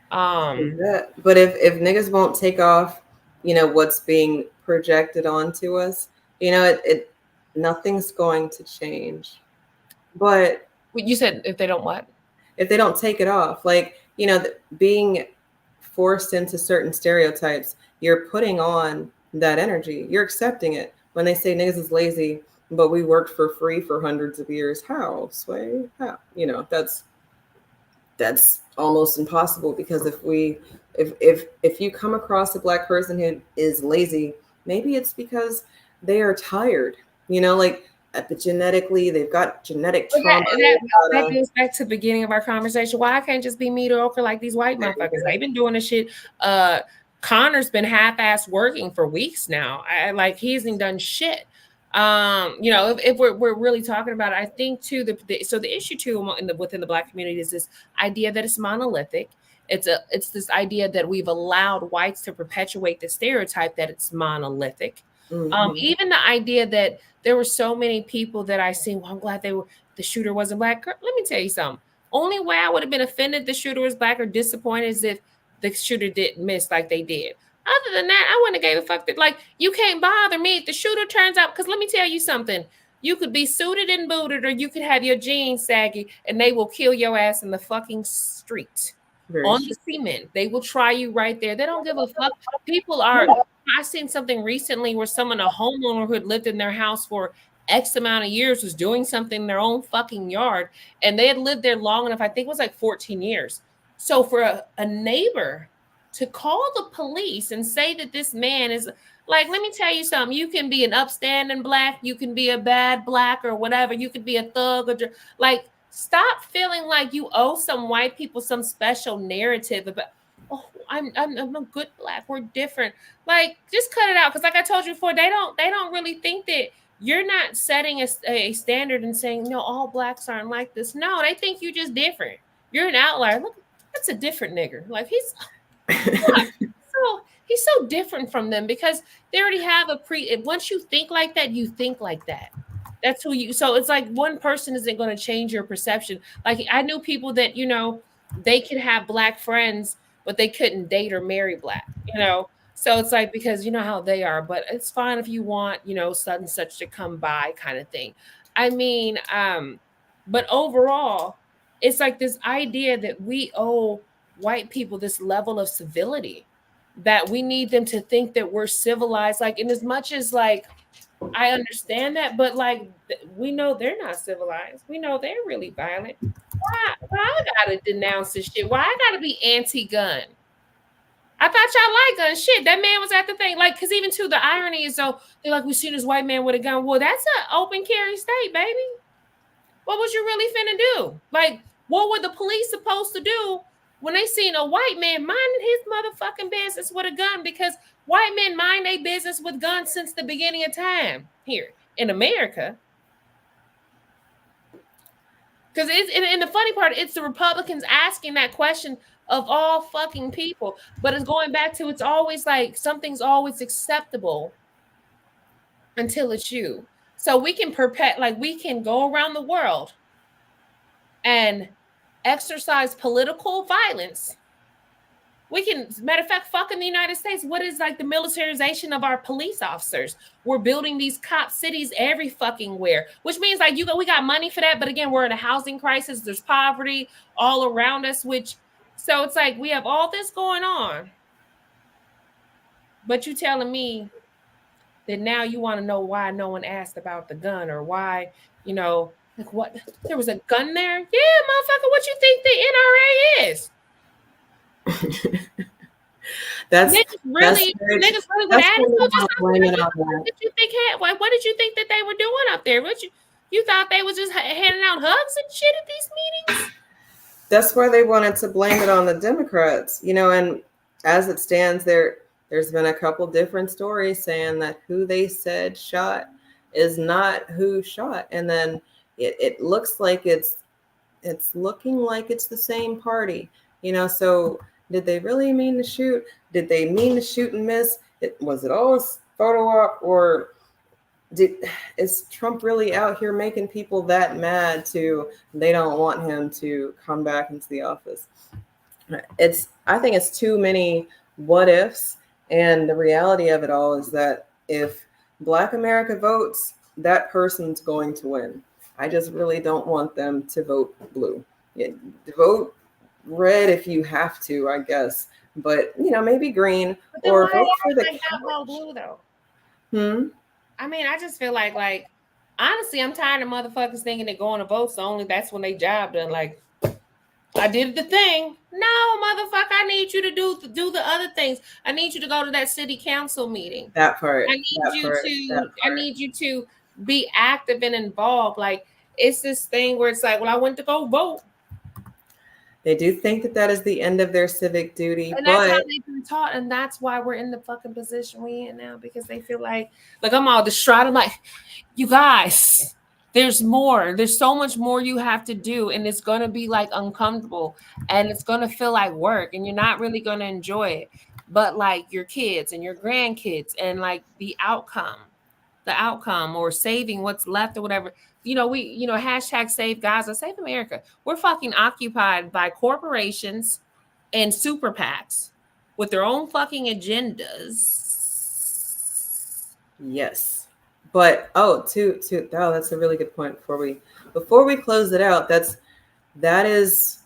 But if niggas won't take off, what's being projected onto us, it nothing's going to change. But you said if they don't what? If they don't take it off, like, being forced into certain stereotypes, you're putting on that energy. You're accepting it. When they say niggas is lazy, but we worked for free for hundreds of years. How, Sway? How? That's almost impossible, because if you come across a black person who is lazy, maybe it's because they are tired. Like epigenetically, they've got genetic trauma. That goes back to the beginning of our conversation. Why I can't just be mediocre like these white motherfuckers? They've been doing this shit. Connor's been half-assed working for weeks now. He hasn't done shit. If we're really talking about it, I think too, the issue too within the black community is this idea that it's monolithic. It's this idea that we've allowed whites to perpetuate the stereotype that it's monolithic. Mm-hmm. Even the idea that there were so many people that I seen, well, I'm glad the shooter wasn't black. Girl, let me tell you something. Only way I would have been offended the shooter was black or disappointed is if the shooter didn't miss like they did. Other than that, I wouldn't have gave a fuck. You can't bother me if the shooter turns out, because let me tell you something. You could be suited and booted, or you could have your jeans saggy, and they will kill your ass in the fucking street. On the cement. They will try you right there. They don't give a fuck. I seen something recently where a homeowner who had lived in their house for X amount of years was doing something in their own fucking yard, and they had lived there long enough. I think it was like 14 years. So for a neighbor to call the police and say that this man is let me tell you something. You can be an upstanding black, you can be a bad black or whatever. You could be a thug or stop feeling like you owe some white people some special narrative about, oh, I'm a good black. We're different. Just cut it out. Because like I told you before, they don't really think that you're not setting a standard and saying, no, all blacks aren't like this. No, they think you're just different. You're an outlier. Look, that's a different nigger. He's so different from them, because they already have once you think like that, you think like that. That's who you, so it's like one person isn't going to change your perception. I knew people that, they could have black friends, but they couldn't date or marry black, So it's because you know how they are, but it's fine if you want, such and such to come by kind of thing. I mean, but overall, it's this idea that we owe white people this level of civility, that we need them to think that we're civilized. And as much as I understand that, but we know they're not civilized. We know they're really violent. Why I gotta denounce this shit? Why I gotta be anti-gun? I thought y'all like gun shit. That man was at the thing. Because even too, the irony is, they're we seen this white man with a gun. Well, that's an open carry state, baby. What was you really finna do? What were the police supposed to do when they seen a white man minding his motherfucking business with a gun? Because white men mind their business with guns since the beginning of time here in America. Because and the funny part, it's the Republicans asking that question of all fucking people. But it's going back to, it's always something's always acceptable until it's you. So we can we can go around the world and exercise political violence. We can, matter of fact, fuck in the United States. What is the militarization of our police officers? We're building these cop cities every fucking where, which means we got money for that. But again, we're in a housing crisis. There's poverty all around us, which So it's like we have all this going on, but you telling me that now you want to know why no one asked about the gun, or why, like what, there was a gun there? Yeah, motherfucker, what you think the NRA is? Niggas really with attitude. What did you think? What did you think that they were doing up there? You thought they was just handing out hugs and shit at these meetings? That's why they wanted to blame it on the Democrats, and as it stands, there's been a couple different stories saying that who they said shot is not who shot, and then it looks like it's looking like it's the same party, So did they really mean to shoot? Did they mean to shoot and miss? Was it all a photo op, or is Trump really out here making people that mad they don't want him to come back into the office? I think it's too many what ifs, and the reality of it all is that if Black America votes, that person's going to win. I just really don't want them to vote blue. Vote red if you have to, I guess, but maybe green, or vote for the vote blue though. I mean, I just feel like honestly, I'm tired of motherfuckers thinking that going to vote so that's when they job done. Like, I did the thing. No, motherfucker, I need you to do the other things. I need you to go to that city council meeting. That part. I need you to be active and involved. Like, it's this thing where it's like, well, I went to go vote. They do think that is the end of their civic duty. And that's how they've been taught. And that's why we're in the fucking position we in now, because they feel like I'm all distraught. I'm like, you guys, there's more. There's so much more you have to do. And it's going to be like uncomfortable, and it's going to feel like work, and you're not really going to enjoy it. But like your kids and your grandkids, and like the outcome or saving what's left or whatever. Hashtag save Gaza, save America. We're fucking occupied by corporations and super PACs with their own fucking agendas. Yes. But that's a really good point. Before we close it out, that is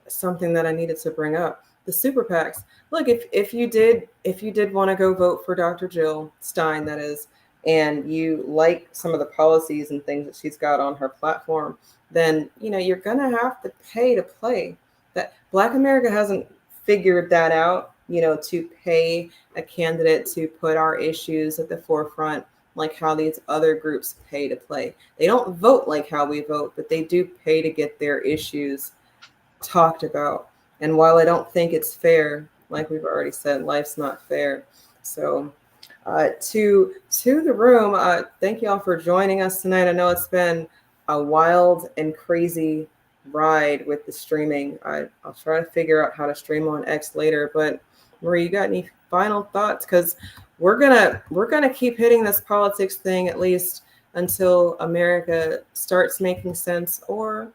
something that I needed to bring up. The super PACs. Look, if you did want to go vote for Dr. Jill Stein, that is, and you like some of the policies and things that she's got on her platform, then you're gonna have to pay to play. That Black America hasn't figured that out, to pay a candidate to put our issues at the forefront, like how these other groups pay to play. They don't vote like how we vote, but they do pay to get their issues talked about. And while I don't think it's fair, like we've already said, life's not fair. So to the room, thank you all for joining us tonight. I know it's been a wild and crazy ride with the streaming. I'll try to figure out how to stream on X later. But Marie, you got any final thoughts? Because we're gonna keep hitting this politics thing at least until America starts making sense, or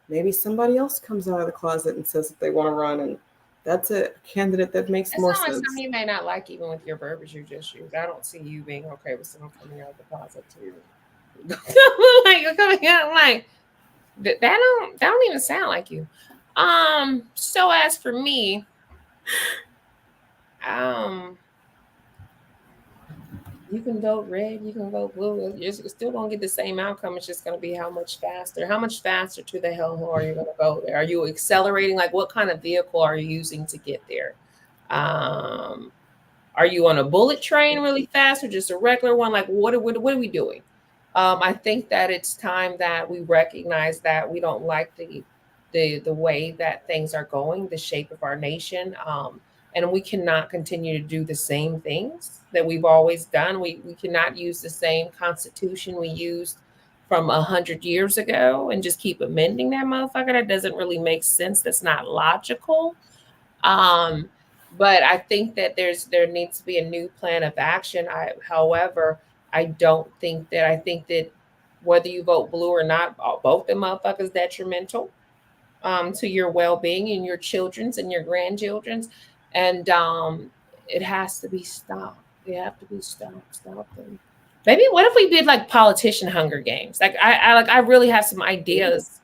maybe somebody else comes out of the closet and says that they want to run, and that's a candidate that makes more sense. Something you may not like, even with your verbiage you just used. I don't see you being okay with someone coming out of the closet too. Coming out like that don't even sound like you. So as for me, you can vote red, you can vote blue. You're still gonna get the same outcome. It's just gonna be how much faster to the hell are you gonna go there? Are you accelerating? Like, what kind of vehicle are you using to get there? Are you on a bullet train really fast, or just a regular one? Like, what are we doing? I think that it's time that we recognize that we don't like the way that things are going, the shape of our nation. And we cannot continue to do the same things that we've always done. We cannot use the same constitution we used from 100 years ago and just keep amending that motherfucker. That doesn't really make sense. That's not logical. But I think that there needs to be a new plan of action. However, I think that whether you vote blue or not, both the motherfuckers detrimental to your well-being and your children's and your grandchildren's. And it has to be stopped. They have to be stopped. Stop them. Maybe what if we did like politician Hunger Games? Like I really have some ideas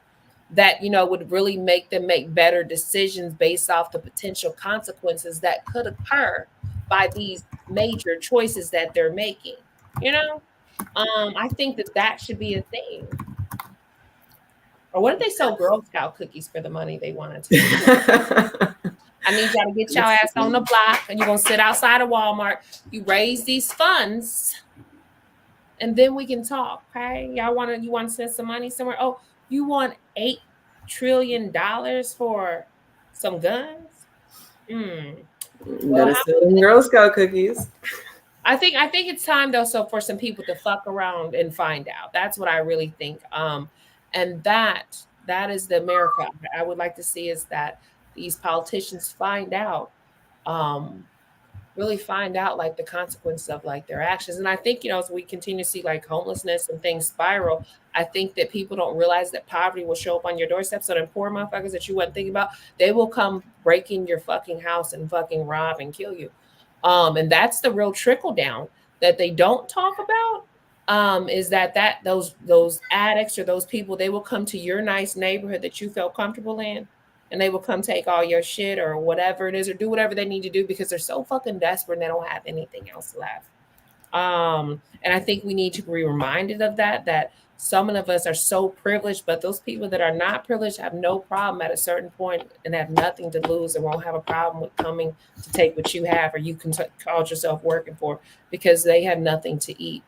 that, you know, would really make them make better decisions based off the potential consequences that could occur by these major choices that they're making. You know, I think that that should be a thing. Or what if they sell Girl Scout cookies for the money they wanted to? I need y'all to get y'all ass on the block, and you're gonna sit outside of Walmart. You raise these funds, and then we can talk. Okay, you want to send some money somewhere? Oh, you want $8 trillion for some guns? Better sell them Girl Scout cookies. I think it's time though, so for some people to fuck around and find out. That's what I really think. And that is the America I would like to see, is that these politicians find out, really find out like the consequences of like their actions. And I think, you know, as we continue to see like homelessness and things spiral, I think that people don't realize that poverty will show up on your doorstep. So the poor motherfuckers that you weren't thinking about, they will come break in your fucking house and fucking rob and kill you. And that's the real trickle down that they don't talk about. Is that those addicts or those people, they will come to your nice neighborhood that you felt comfortable in, and they will come take all your shit or whatever it is, or do whatever they need to do because they're so fucking desperate and they don't have anything else left. And I think we need to be reminded of that some of us are so privileged, but those people that are not privileged have no problem at a certain point and have nothing to lose and won't have a problem with coming to take what you have or you can call yourself working for, because they have nothing to eat.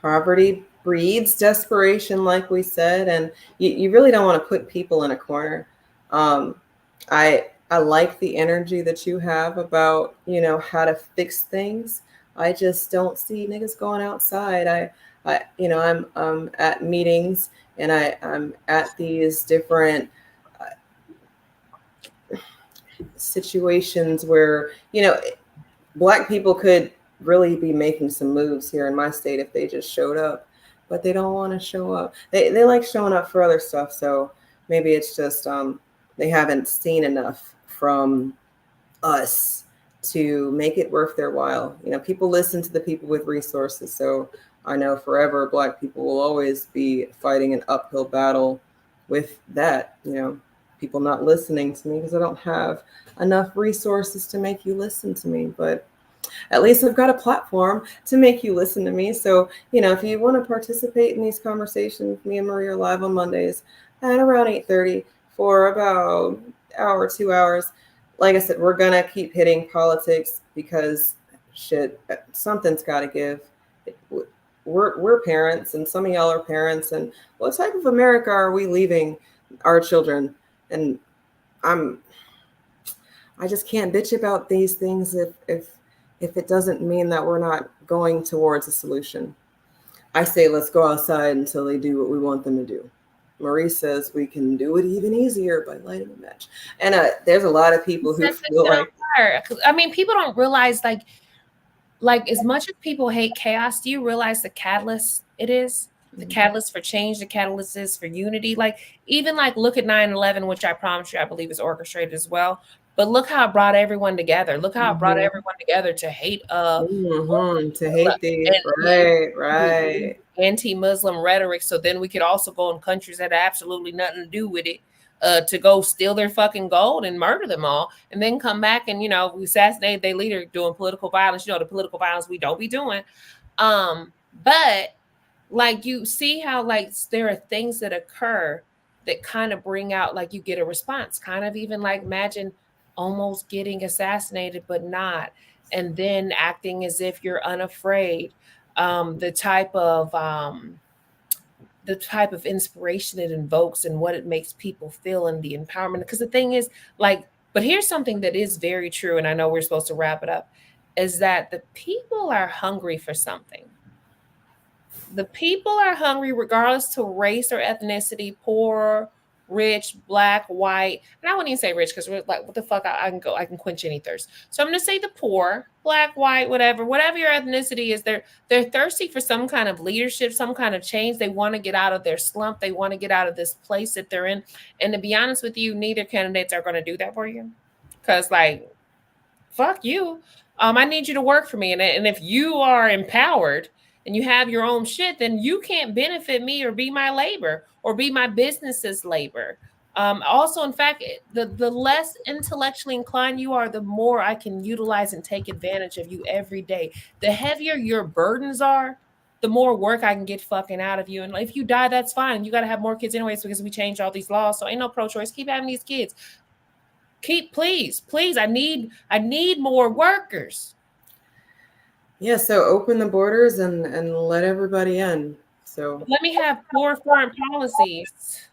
Poverty breeds desperation, like we said, and you really don't want to put people in a corner. I like the energy that you have about, you know, how to fix things. I just don't see niggas going outside. I you know, I'm at meetings and I'm at these different situations where, you know, Black people could really be making some moves here in my state if they just showed up, but they don't want to show up. They like showing up for other stuff. So maybe it's just they haven't seen enough from us to make it worth their while. You know, people listen to the people with resources. So I know forever Black people will always be fighting an uphill battle with that, you know, people not listening to me because I don't have enough resources to make you listen to me. But at least I've got a platform to make you listen to me. So, you know, if you want to participate in these conversations, me and Marie are live on Mondays at around 8:30 for about an hour, 2 hours. Like I said, we're going to keep hitting politics because shit, something's got to give. We're parents, and some of y'all are parents, and what type of America are we leaving our children? And I just can't bitch about these things if it doesn't mean that we're not going towards a solution. I say let's go outside until they do what we want them to do. Marie says we can do it even easier by lighting a match. And there's a lot of people who feel like, I mean, people don't realize like as much as people hate chaos, do you realize the catalyst it is? The catalyst for change, the catalyst is for unity. Like, even like look at 9/11, which I promise you, I believe is orchestrated as well. But look how it brought everyone together. Look how it brought everyone together to hate these, right. Anti-Muslim rhetoric. So then we could also go in countries that have absolutely nothing to do with it, to go steal their fucking gold and murder them all, and then come back and, you know, we assassinate their leader doing political violence, you know, the political violence we don't be doing. But like, you see how like there are things that occur that kind of bring out, like, you get a response, kind of even like imagine almost getting assassinated, but not, and then acting as if you're unafraid. The type of inspiration it invokes and what it makes people feel, and the empowerment. Because the thing is, like, but here's something that is very true, and I know we're supposed to wrap it up, is that the people are hungry for something. The people are hungry regardless to race or ethnicity, poor, rich, Black, white. And I wouldn't even say rich because we're like, what the fuck? I can quench any thirst. So I'm going to say the poor, Black, white, whatever your ethnicity is, they're thirsty for some kind of leadership, some kind of change. They want to get out of their slump. They want to get out of this place that they're in. And to be honest with you, neither candidates are going to do that for you. Because, like, fuck you. I need you to work for me. And if you are empowered and you have your own shit, then you can't benefit me or be my labor or be my business's labor. Also, in fact, the less intellectually inclined you are, the more I can utilize and take advantage of you every day. The heavier your burdens are, the more work I can get fucking out of you. And if you die, that's fine. You got to have more kids anyways because we changed all these laws. So ain't no pro-choice. Keep having these kids. Please. I need more workers. Yeah, so open the borders and let everybody in. So let me have poor foreign policies.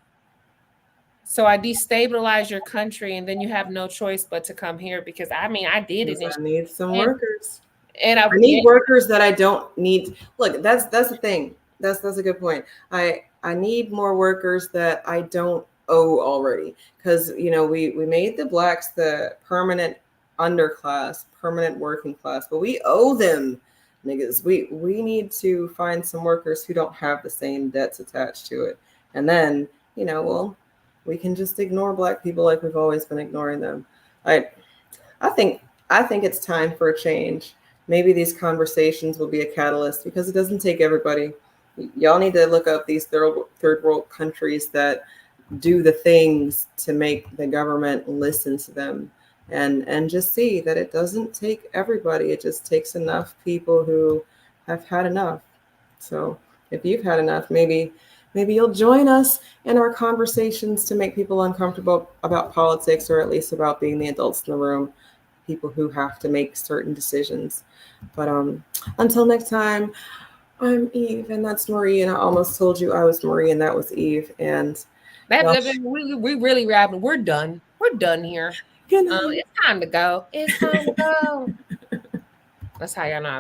So I destabilize your country, and then you have no choice but to come here because I did it. I need some workers. And I need workers that I don't need. Look, that's the thing. That's a good point. I need more workers that I don't owe already. Because we made the blacks the permanent underclass, permanent working class, but we owe them, niggas. We need to find some workers who don't have the same debts attached to it. And then, we can just ignore black people like we've always been ignoring them. I think it's time for a change. Maybe these conversations will be a catalyst because it doesn't take everybody. Y'all need to look up these third world countries that do the things to make the government listen to them and just see that it doesn't take everybody. It just takes enough people who have had enough. So if you've had enough, maybe you'll join us in our conversations to make people uncomfortable about politics, or at least about being the adults in the room, people who have to make certain decisions. But until next time, I'm Eve, and that's Marie, and I almost told you I was Marie, and that was Eve. And we really wrapping. We're done. We're done here. It's time to go. It's time to go. That's how y'all know.